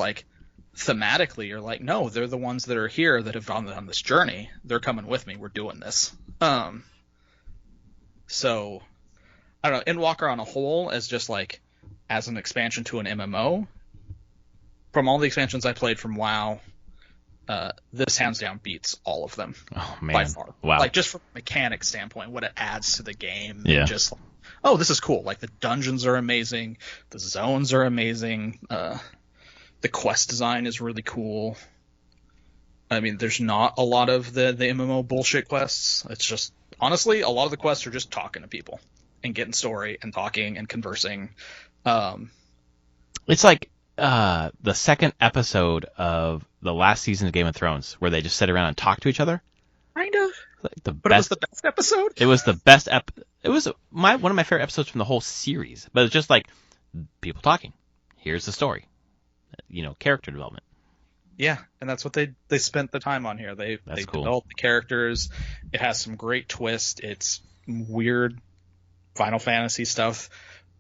thematically, you're like, no, they're the ones that are here that have gone on this journey. They're coming with me. We're doing this. So, I don't know, Endwalker on a whole as just as an expansion to an MMO, from all the expansions I played from WoW, this hands down beats all of them. Oh man, by far. Wow. Just from a mechanic standpoint, what it adds to the game. Yeah. Just oh, this is cool. The dungeons are amazing, the zones are amazing, the quest design is really cool. I mean, there's not a lot of the MMO bullshit quests. It's just honestly, a lot of the quests are just talking to people and getting story and talking and conversing. It's like the second episode of the last season of Game of Thrones, where they just sit around and talk to each other. Kind of. It was the best episode. It was the best It was one of my favorite episodes from the whole series. But it's just people talking. Here's the story. Character development. Yeah, and that's what they spent the time on here. They cool. Developed the characters. It has some great twists. It's weird Final Fantasy stuff,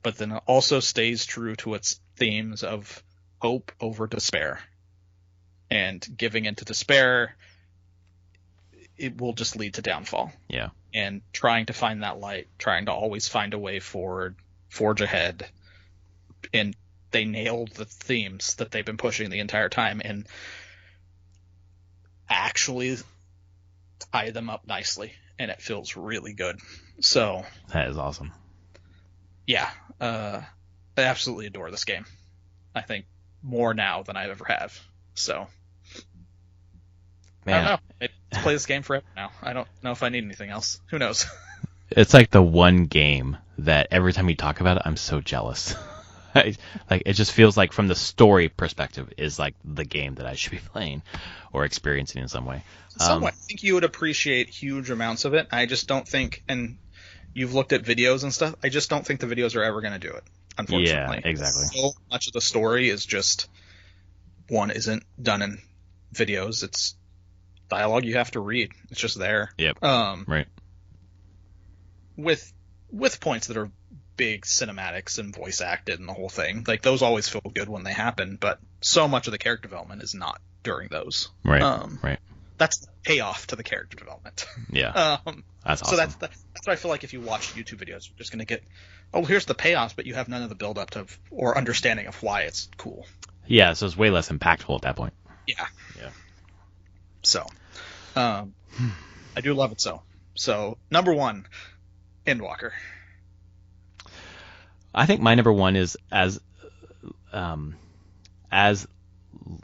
but then it also stays true to its themes of hope over despair. And giving into despair, it will just lead to downfall. Yeah. And trying to find that light, trying to always find a way forward, forge ahead. And they nailed the themes that they've been pushing the entire time. And actually tie them up nicely, and it feels really good. So That is awesome. yeah, I absolutely adore this game. I think more now than I ever have. So I don't Man, know. Let's play this game forever now. I don't know if I need anything else. Who knows? it's like the one game that every time we talk about it, I'm so jealous. Like it just feels like from the story perspective is like the game that I should be playing or experiencing in some way. Somewhat. I think you would appreciate huge amounts of it. I just don't think, and you've looked at videos and stuff, I just don't think the videos are ever going to do it, unfortunately. Yeah, exactly. So much of the story is just, one, isn't done in videos. It's dialogue you have to read. It's just there. Yep. Right. With points that are big cinematics and voice acted and the whole thing. Like, those always feel good when they happen, but so much of the character development is not during those. Right. Right. That's the payoff to the character development. Yeah. That's awesome. So that's what I feel like. If you watch YouTube videos, you're just going to get, oh, here's the payoffs, but you have none of the build up to or understanding of why it's cool. Yeah, so it's way less impactful at that point. Yeah. Yeah. So, I do love it so. So, number 1, Endwalker. I think my number 1 is as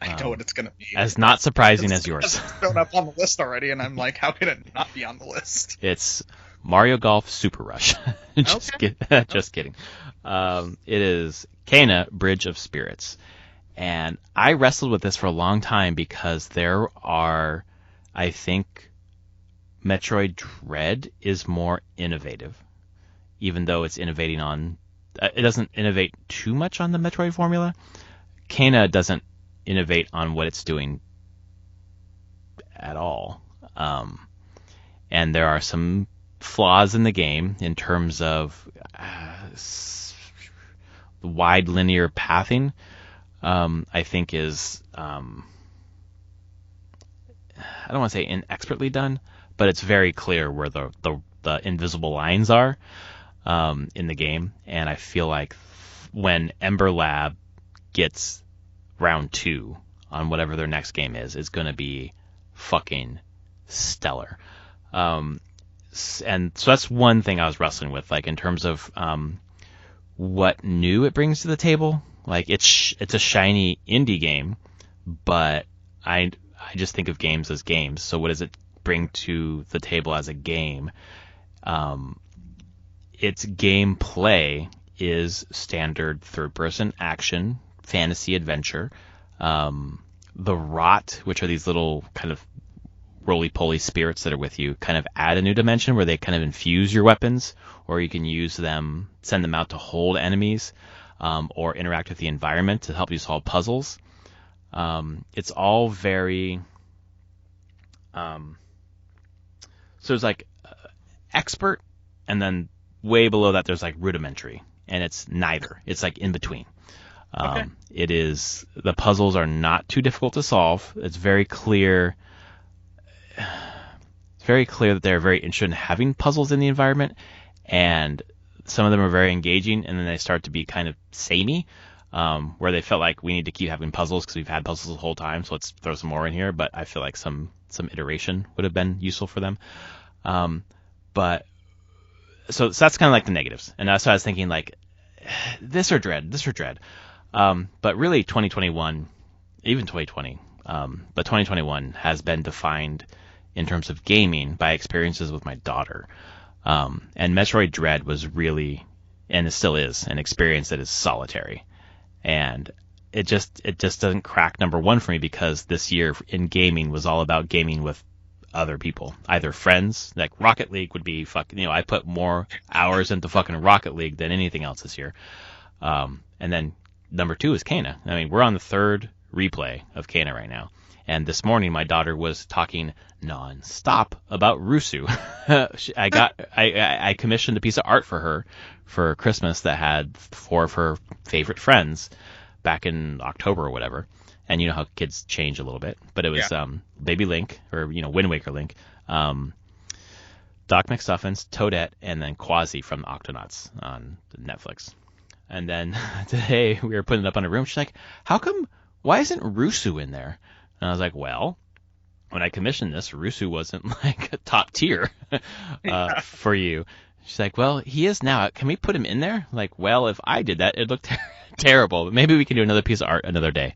I know what it's going to be. as not surprising as yours. It's shown up on the list already, and I'm like, how can it not be on the list? It's Mario Golf Super Rush. Just kidding. It is Kena Bridge of Spirits. And I wrestled with this for a long time because there are, I think, Metroid Dread is more innovative, even though it's innovating on, it doesn't innovate too much on the Metroid formula. Kena doesn't innovate on what it's doing at all. And there are some flaws in the game in terms of wide linear pathing. I think is, I don't want to say inexpertly done, but it's very clear where the invisible lines are in the game. And I feel like when Ember Lab gets round 2 on whatever their next game is, it's going to be fucking stellar. And so that's one thing I was wrestling with, like in terms of what new it brings to the table. Like it's a shiny indie game, but I just think of games as games. So what does it bring to the table as a game? Its gameplay is standard third-person action, fantasy adventure. The Rot, which are these little kind of roly-poly spirits that are with you, kind of add a new dimension where they kind of infuse your weapons, or you can use them, send them out to hold enemies. Or interact with the environment to help you solve puzzles. It's all very... so there's like expert, and then way below that there's like rudimentary, and it's neither. It's like in between. Okay. It is... The puzzles are not too difficult to solve. It's very clear... It's very clear that they're very interested in having puzzles in the environment, and some of them are very engaging, and then they start to be kind of samey, where they felt like we need to keep having puzzles because we've had puzzles the whole time, so let's throw some more in here. But I feel like some iteration would have been useful for them. But so that's kind of like the negatives, and that's why I was thinking like this or Dread. But really 2021, even 2020, but 2021 has been defined in terms of gaming by experiences with my daughter. And Metroid Dread was really, and it still is, an experience that is solitary. And it just doesn't crack number 1 for me because this year in gaming was all about gaming with other people, either friends, like Rocket League would be fucking, I put more hours into fucking Rocket League than anything else this year. And then number 2 is Kena. I mean, we're on the 3rd replay of Kena right now. And this morning, my daughter was talking non-stop about Rusu. I commissioned a piece of art for her for Christmas that had 4 of her favorite friends back in October or whatever. And you know how kids change a little bit. But it was Baby Link, or Wind Waker Link, Doc McStuffins, Toadette, and then Quasi from the Octonauts on Netflix. And then today we were putting it up on a room. She's like, why isn't Rusu in there? And I was like, well, when I commissioned this, Rusu wasn't like a top tier for you. She's like, well, he is now. Can we put him in there? Like, well, if I did that, it looked terrible. But maybe we can do another piece of art another day.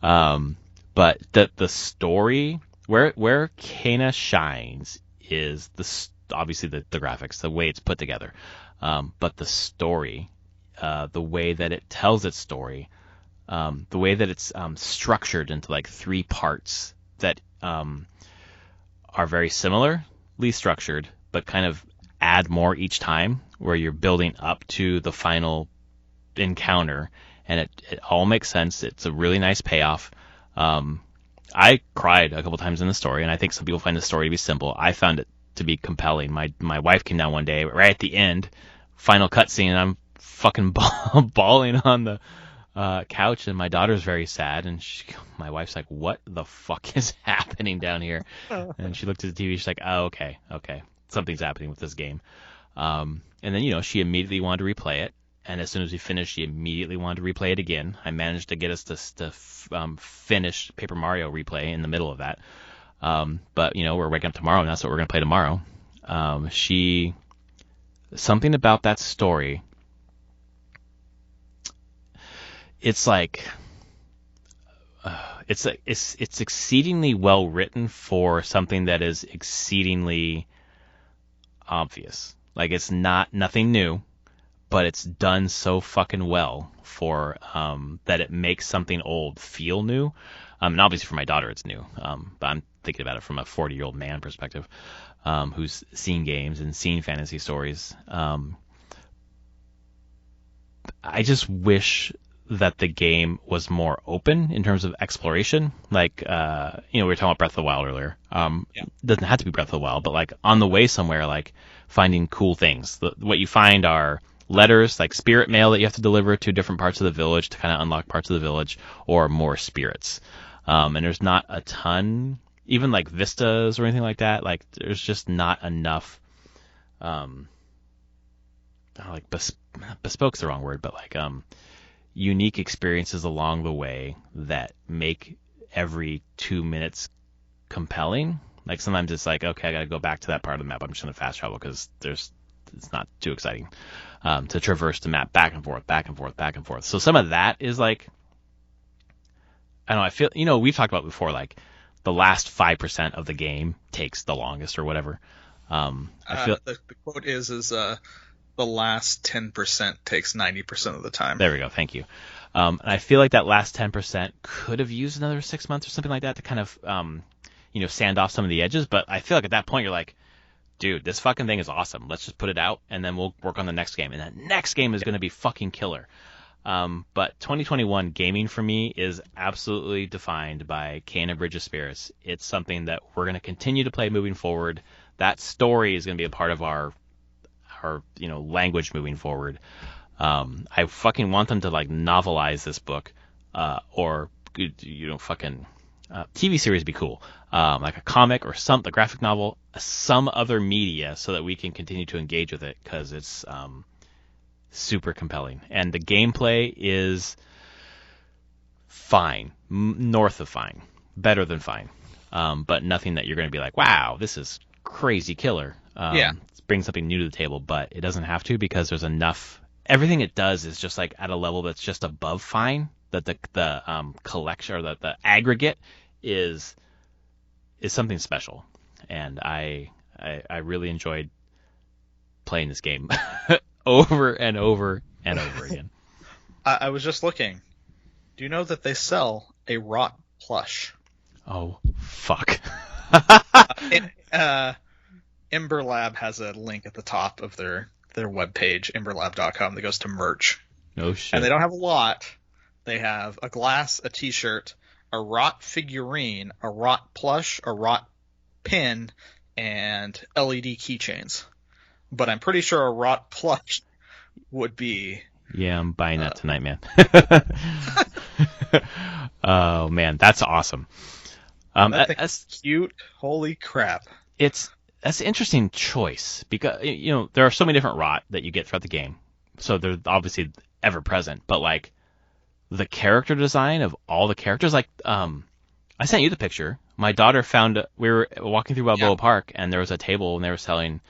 But the story, where Kana shines is obviously the graphics, the way it's put together. But the story, the way that it tells its story, the way that it's structured into like 3 parts that are very similarly structured, but kind of add more each time, where you're building up to the final encounter, and it all makes sense. It's a really nice payoff. I cried a couple times in the story, and I think some people find the story to be simple. I found it to be compelling. My wife came down one day right at the end, final cutscene, and I'm fucking bawling on the couch, and my daughter's very sad, and my wife's like, what the fuck is happening down here? And she looked at the TV, she's like, oh, okay, something's happening with this game. And then, she immediately wanted to replay it, and as soon as we finished, she immediately wanted to replay it again. I managed to get us to finish Paper Mario replay in the middle of that. But, we're waking up tomorrow, and that's what we're going to play tomorrow. Something about that story, it's like it's exceedingly well written for something that is exceedingly obvious. Like, it's nothing new, but it's done so fucking well for that it makes something old feel new. And obviously for my daughter it's new, but I'm thinking about it from a 40-year-old man perspective, who's seen games and seen fantasy stories. I just wish that the game was more open in terms of exploration. Like, we were talking about Breath of the Wild earlier. It doesn't have to be Breath of the Wild, but like on the way somewhere, like finding cool things. What you find are letters, like spirit mail that you have to deliver to different parts of the village to kind of unlock parts of the village, or more spirits. And there's not a ton, even like vistas or anything like that. Like, there's just not enough, bespoke's the wrong word, but like, unique experiences along the way that make every 2 minutes compelling. Like, sometimes it's like, okay, I got to go back to that part of the map. I'm just going to fast travel because it's not too exciting to traverse the map back and forth, back and forth, back and forth. So some of that is like, I don't know, I feel, we've talked about before, like the last 5% of the game takes the longest or whatever. I feel the quote is the last 10% takes 90% of the time. There we go. Thank you. And I feel like that last 10% could have used another 6 months or something like that to kind of, sand off some of the edges. But I feel like at that point you're like, dude, this fucking thing is awesome. Let's just put it out, and then we'll work on the next game. And that next game is going to be fucking killer. But 2021 gaming for me is absolutely defined by Kena Bridge of Spirits. It's something that we're going to continue to play moving forward. That story is going to be a part of our language moving forward. I fucking want them to like novelize this book, or fucking TV series would be cool, like a comic or a graphic novel, some other media, so that we can continue to engage with it, because it's super compelling, and the gameplay is fine, north of fine, better than fine, but nothing that you're going to be like, wow, this is crazy killer. Bring something new to the table, but it doesn't have to, because there's enough. Everything it does is just like at a level that's just above fine, that the collection, or the aggregate is something special, and I really enjoyed playing this game over and over and over again. I was just looking. Do you know that they sell a rot plush? Oh fuck. Ember Lab has a link at the top of their webpage, emberlab.com, that goes to merch. No shit. And they don't have a lot. They have a glass, a t-shirt, a rot figurine, a rot plush, a rot pin, and LED keychains. But I'm pretty sure a rot plush would be... Yeah, I'm buying that tonight, man. Oh, man, that's awesome. That's cute. Holy crap. That's an interesting choice, because there are so many different rot that you get throughout the game, so they're obviously ever present. But like the character design of all the characters, like I sent you the picture. My daughter found, we were walking through Balboa Park, and there was a table, and they were selling,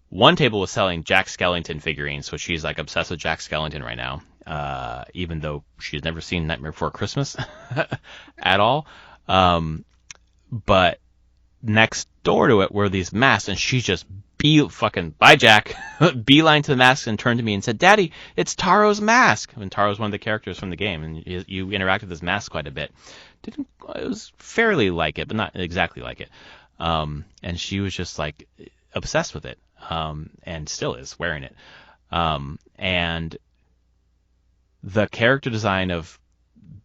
one table was selling Jack Skellington figurines, so she's like obsessed with Jack Skellington right now, even though she's never seen Nightmare Before Christmas at all. But next door to it were these masks, and she just bye Jack, beeline to the mask and turned to me and said, "Daddy, it's Taro's mask." And Taro's one of the characters from the game, and you interact with this mask quite a bit. It was fairly like it, but not exactly like it. And she was just like obsessed with it, and still is wearing it. And the character design of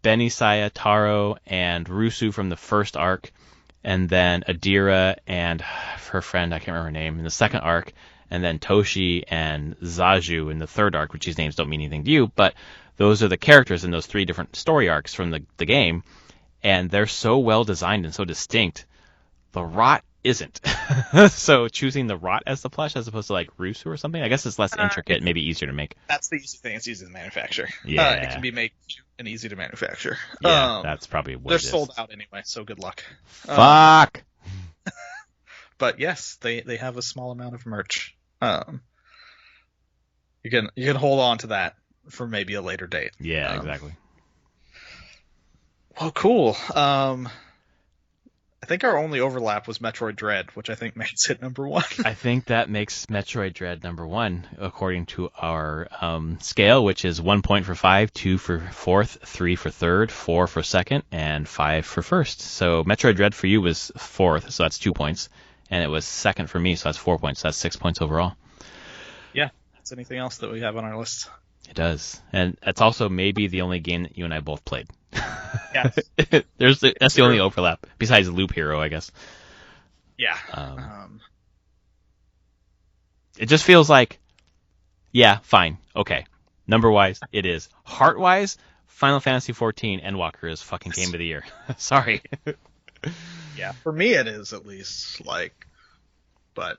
Benisaya, Taro, and Rusu from the first arc, and then Adira and her friend, I can't remember her name, in the second arc, and then Toshi and Zaju in the third arc, which these names don't mean anything to you, but those are the characters in those 3 different story arcs from the game, and they're so well designed and so distinct. The Rot isn't. So choosing the Rot as the plush as opposed to like Rusu or something, I guess it's less intricate, maybe easier to make. That's the easy thing. It's easy to manufacture. Yeah. It can be made and easy to manufacture. Yeah, that's probably what they're it is. sold out anyway, so good luck. Fuck! But yes, they have a small amount of merch. You can hold on to that for maybe a later date. Yeah, exactly. Well, cool. I think our only overlap was Metroid Dread, which I think makes it number 1. I think that makes Metroid Dread number 1, according to our scale, which is 1 point for 5, 2 for 4th, 3 for 3rd, 4 for 2nd, and 5 for 1st. So Metroid Dread for you was 4th, so that's 2 points. And it was 2nd for me, so that's 4 points. So that's 6 points overall. Yeah. That's anything else that we have on our list. It does. And it's also maybe the only game that you and I both played. Yeah. That's the only overlap, besides Loop Hero, I guess. Yeah. It just feels like, yeah, fine, okay. Number-wise, it is. Heart-wise, Final Fantasy XIV Endwalker is fucking Game of the Year. Sorry. Yeah, for me it is, at least. But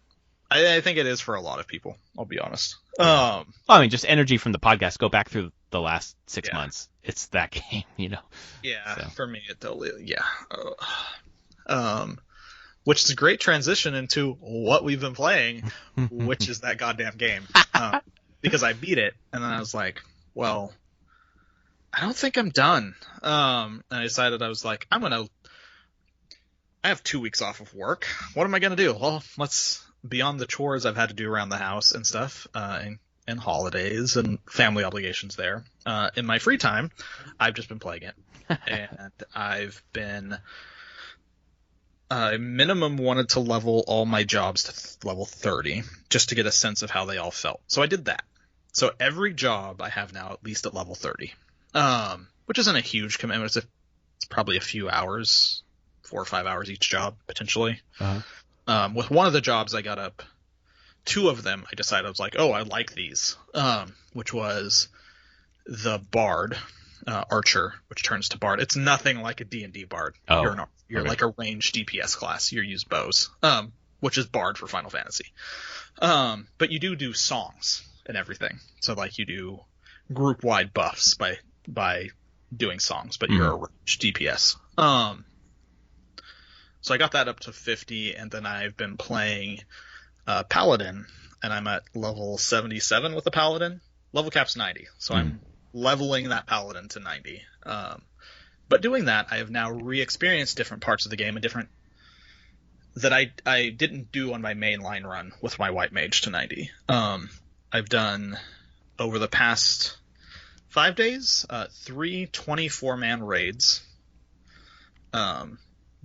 I think it is for a lot of people, I'll be honest. I mean, just energy from the podcast. Go back through the last 6 months. It's that game, you know. Yeah, so. For me, it totally, yeah. Which is a great transition into what we've been playing, which is that goddamn game. Because I beat it, and then I was like, well, I don't think I'm done. And I decided, I was like, I have 2 weeks off of work. What am I going to do? Well, beyond the chores I've had to do around the house and stuff, and holidays and family obligations there. In my free time, I've just been playing it. And I've been... I minimum wanted to level all my jobs to level 30, just to get a sense of how they all felt. So I did that. So every job I have now at least at level 30, which isn't a huge commitment. It's probably a few hours, 4 or 5 hours each job, potentially. Uh-huh. With one of the jobs I got up, 2 of them, I decided, I was like, oh, I like these, which was the Bard, Archer, which turns to Bard. It's nothing like a D&D Bard. Oh, you're like a ranged DPS class. You use bows, which is Bard for Final Fantasy. But you do songs and everything. So like you do group-wide buffs by doing songs, but you're a ranged DPS. So I got that up to 50, and then I've been playing Paladin, and I'm at level 77 with the Paladin. Level cap's 90, so I'm leveling that Paladin to 90. But doing that, I have now re-experienced different parts of the game, that I didn't do on my mainline run with my White Mage to 90. I've done, over the past 5 days, 3 24-man raids,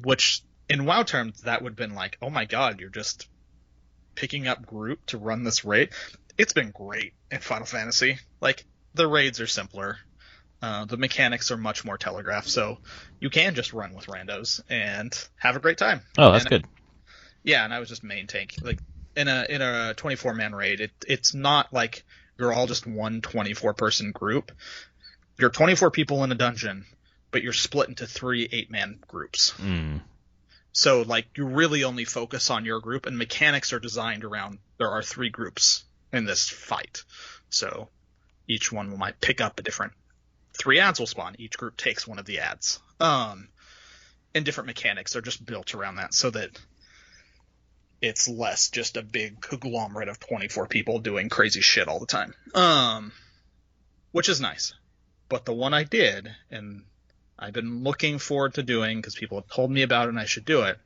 which in WoW terms, that would have been like, oh my god, you're just picking up group to run this raid. It's been great in Final Fantasy. Like, the raids are simpler. The mechanics are much more telegraphed, so you can just run with randos and have a great time. Oh, that's good. And I was just main tank. Like, in a 24-man raid, it's not like you're all just one 24-person group. You're 24 people in a dungeon, but you're split into 3 8-man groups. So, like, you really only focus on your group, and mechanics are designed around, there are 3 groups in this fight. So, each one might pick up a different 3 ads will spawn. Each group takes one of the ads. and different mechanics are just built around that so that it's less just a big conglomerate of 24 people doing crazy shit all the time. Which is nice. But the one I did, and I've been looking forward to doing because people have told me about it and I should do it,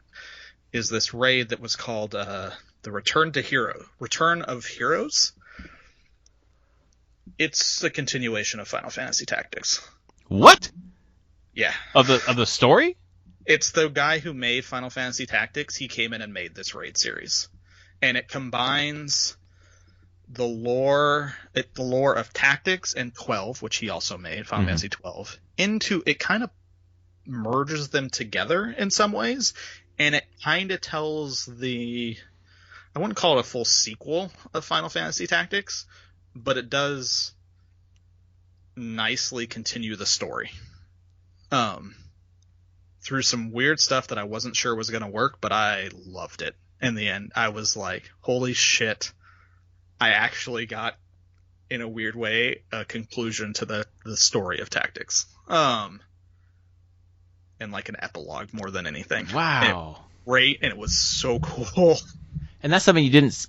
is this raid that was called the Return of Heroes. It's a continuation of Final Fantasy Tactics. What? Yeah. Of the story? It's the guy who made Final Fantasy Tactics. He came in and made this raid series, and it combines the lore of Tactics and 12, which he also made, Final Fantasy 12, into it. Kind of merges them together in some ways, and it kind of tells I wouldn't call it a full sequel of Final Fantasy Tactics, but it does nicely continue the story. Through some weird stuff that I wasn't sure was going to work, but I loved it. In the end, I was like, holy shit. I actually got, in a weird way, a conclusion to the story of Tactics. And like an epilogue more than anything. Wow. Great, and it was so cool. And that's something you didn't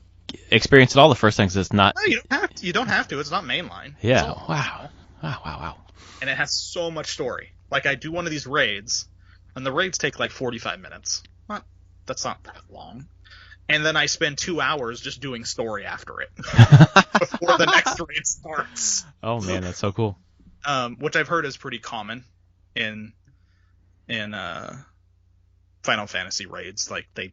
experience at all the first time, because it's not... No, you don't have to. It's not mainline. Yeah, wow. Wow. And it has so much story. Like, I do one of these raids, and the raids take like 45 minutes. That's not that long. And then I spend 2 hours just doing story after it before the next raid starts. Oh man, that's so cool. Which I've heard is pretty common in Final Fantasy raids. Like, they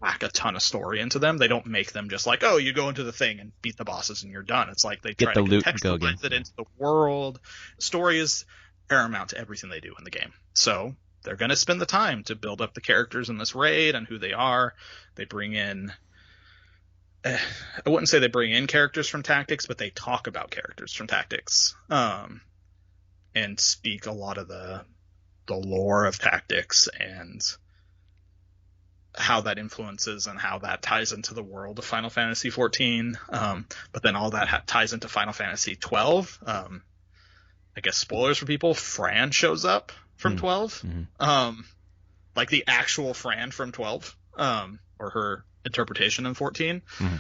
pack a ton of story into them. They don't make them just like, oh, you go into the thing and beat the bosses and you're done. It's like they try to contextualize it into the world. Story is paramount to everything they do in the game. So they're going to spend the time to build up the characters in this raid and who they are. They bring in... I wouldn't say they bring in characters from Tactics, but they talk about characters from Tactics. And speak a lot of the lore of Tactics and how that influences and how that ties into the world of Final Fantasy XIV. But then all that ties into Final Fantasy XII. I guess spoilers for people, Fran shows up from 12. Mm-hmm. Like the actual Fran from 12, or her interpretation in 14. Mm-hmm.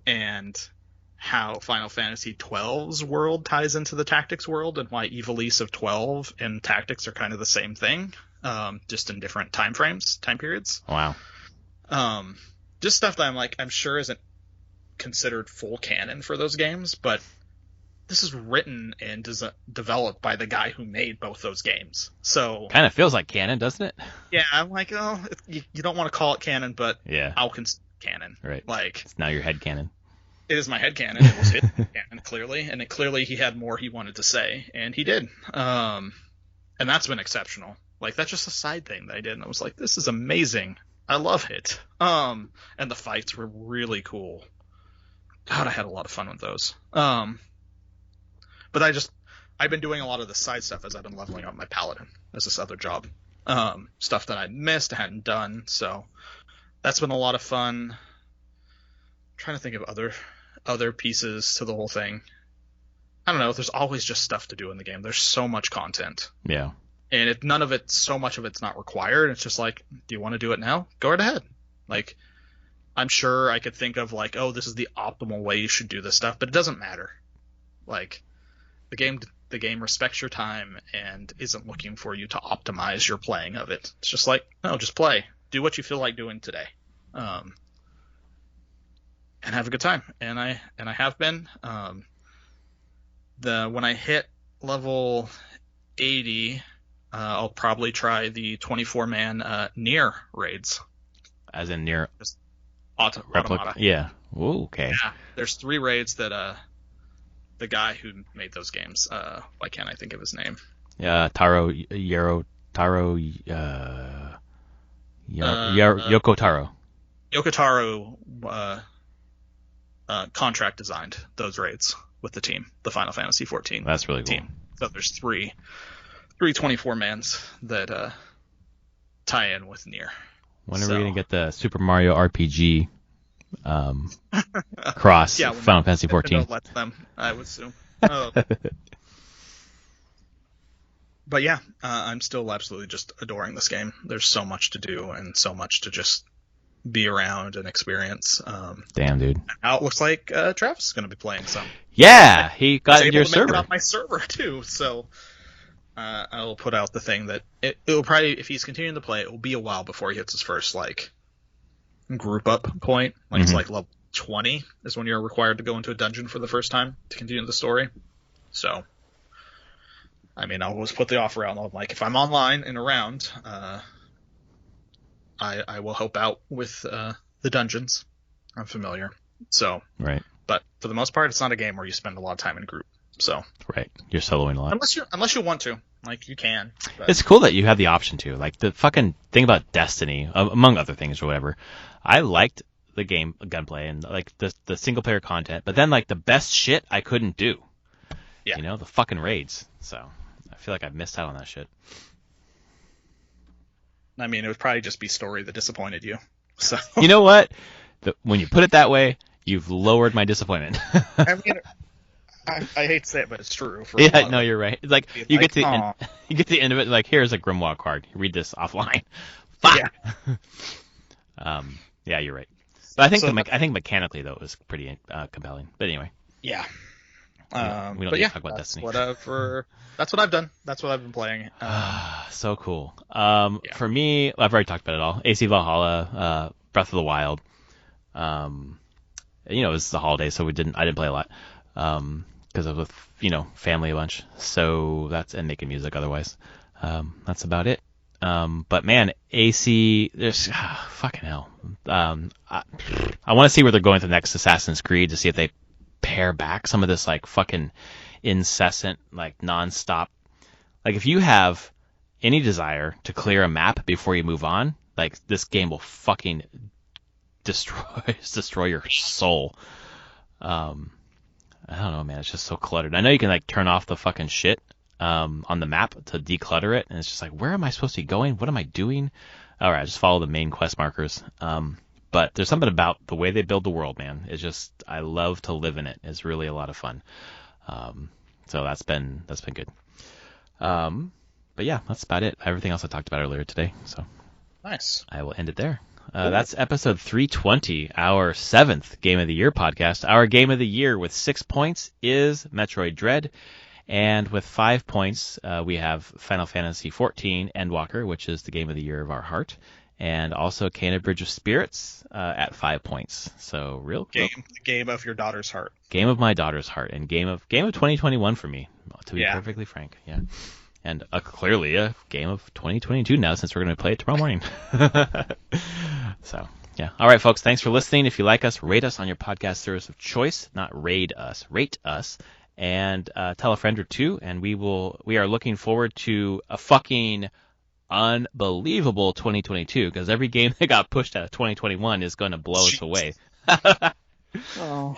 And how Final Fantasy XII's world ties into the Tactics world, and why Ivalice of 12 and Tactics are kind of the same thing, just in different time periods. Wow. Just stuff that I'm sure isn't considered full canon for those games, but this is written and developed by the guy who made both those games. So kind of feels like canon, doesn't it? Yeah, I'm like, oh, you don't want to call it canon, but yeah, I'll consider it canon. Right. Like, it's now your head canon. It is my head canon. It was his canon, clearly, and clearly he had more he wanted to say, and he did. And that's been exceptional. Like, that's just a side thing that I did, and I was like, this is amazing. I love it. And the fights were really cool. God, I had a lot of fun with those. But I've been doing a lot of the side stuff as I've been leveling up my paladin as this other job. Stuff that I'd missed, I hadn't done, so that's been a lot of fun. I'm trying to think of other pieces to the whole thing. I don't know, there's always just stuff to do in the game. There's so much content. Yeah. And so much of it's not required. It's just like, do you want to do it now? Go right ahead. Like, I'm sure I could think of like, oh, this is the optimal way you should do this stuff, but it doesn't matter. Like, the game respects your time and isn't looking for you to optimize your playing of it. It's just like, no, just play. Do what you feel like doing today. And have a good time. And I have been. When I hit level 80, I'll probably try the 24-man Nier raids. As in Nier Automata. Yeah. Ooh, okay. Yeah. There's 3 raids that the guy who made those games, why can't I think of his name? Yeah, Yoko Taro. Yoko Taro contract designed those raids with the team, the Final Fantasy XIV. That's really team. Cool. So there's three 24-mans that tie in with Nier. When are we going to get the Super Mario RPG cross Final Fantasy XIV? Let them, I would assume. But yeah, I'm still absolutely just adoring this game. There's so much to do and so much to just be around and experience. Damn, dude. Now it looks like Travis is going to be playing some. Yeah, he got I was into your able to make it server. on my server too, so I'll put out the thing that it'll probably, if he's continuing to play, it will be a while before he hits his first like group up point. Like it's like level 20 is when you're required to go into a dungeon for the first time to continue the story. So, I mean, I'll always put the offer out. I'm like, if I'm online and around, I will help out with the dungeons. I'm familiar. So, Right. but for the most part, it's not a game where you spend a lot of time in group. So, Right. You're soloing a lot. unless you want to, like you can. But. It's cool that you have the option to. Like the fucking thing about Destiny, among other things or whatever. I liked the game gunplay and like the single player content, but then like the best shit I couldn't do. Yeah. You know, the fucking raids. So I feel like I've missed out on that shit. I mean, it would probably just be story that disappointed you. So You know what? When you put it that way, you've lowered my disappointment. I mean, I hate to say it, but it's true. Yeah, no, you're right. It's like you get to aw. you get to the end of it, like here's a grimoire card. You read this offline. Fuck. Yeah. Yeah, you're right. But I think So- I think mechanically though it was pretty compelling. But anyway, Yeah. we don't But need yeah, to talk about that's Destiny. whatever. That's what I've done. That's what I've been playing. So cool. Yeah. For me, I've already talked about it all. AC Valhalla, Breath of the Wild. You know, it was the holiday, so I didn't play a lot. Because I was with, family a bunch. So and making music otherwise. That's about it. But man, AC, there's, fucking hell. I want to see where they're going with the next Assassin's Creed to see if they pare back some of this like fucking incessant, like nonstop. Like if you have any desire to clear a map before you move on, like this game will fucking destroy your soul. I don't know, man. It's just so cluttered. I know you can like turn off the fucking shit on the map to declutter it, and it's just like, where am I supposed to be going? What am I doing? All right, just follow the main quest markers. But there's something about the way they build the world, man. It's just I love to live in it. It's really a lot of fun. So that's been good. But yeah, that's about it. Everything else I talked about earlier today. So Nice. I will end it there. That's episode 320, our 7th Game of the Year podcast. Our Game of the Year with 6 points is Metroid Dread. And with 5 points, we have Final Fantasy XIV Endwalker, which is the Game of the Year of our heart. And also Kena Bridge of Spirits at 5 points. So The game of your daughter's heart. game of my daughter's heart, and game of 2021 for me, to be perfectly frank. Yeah. And clearly a game of 2022 now, since we're going to play it tomorrow morning. So, yeah. All right, folks. Thanks for listening. If you like us, rate us on your podcast service of choice. Not raid us. Rate us. And tell a friend or two. And we are looking forward to a fucking unbelievable 2022, because every game that got pushed out of 2021 is going to blow us away. Oh.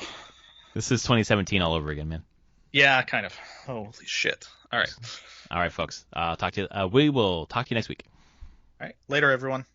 This is 2017 all over again, man. Yeah, kind of. Holy shit. All right. All right, folks. We will talk to you next week. All right. Later, everyone.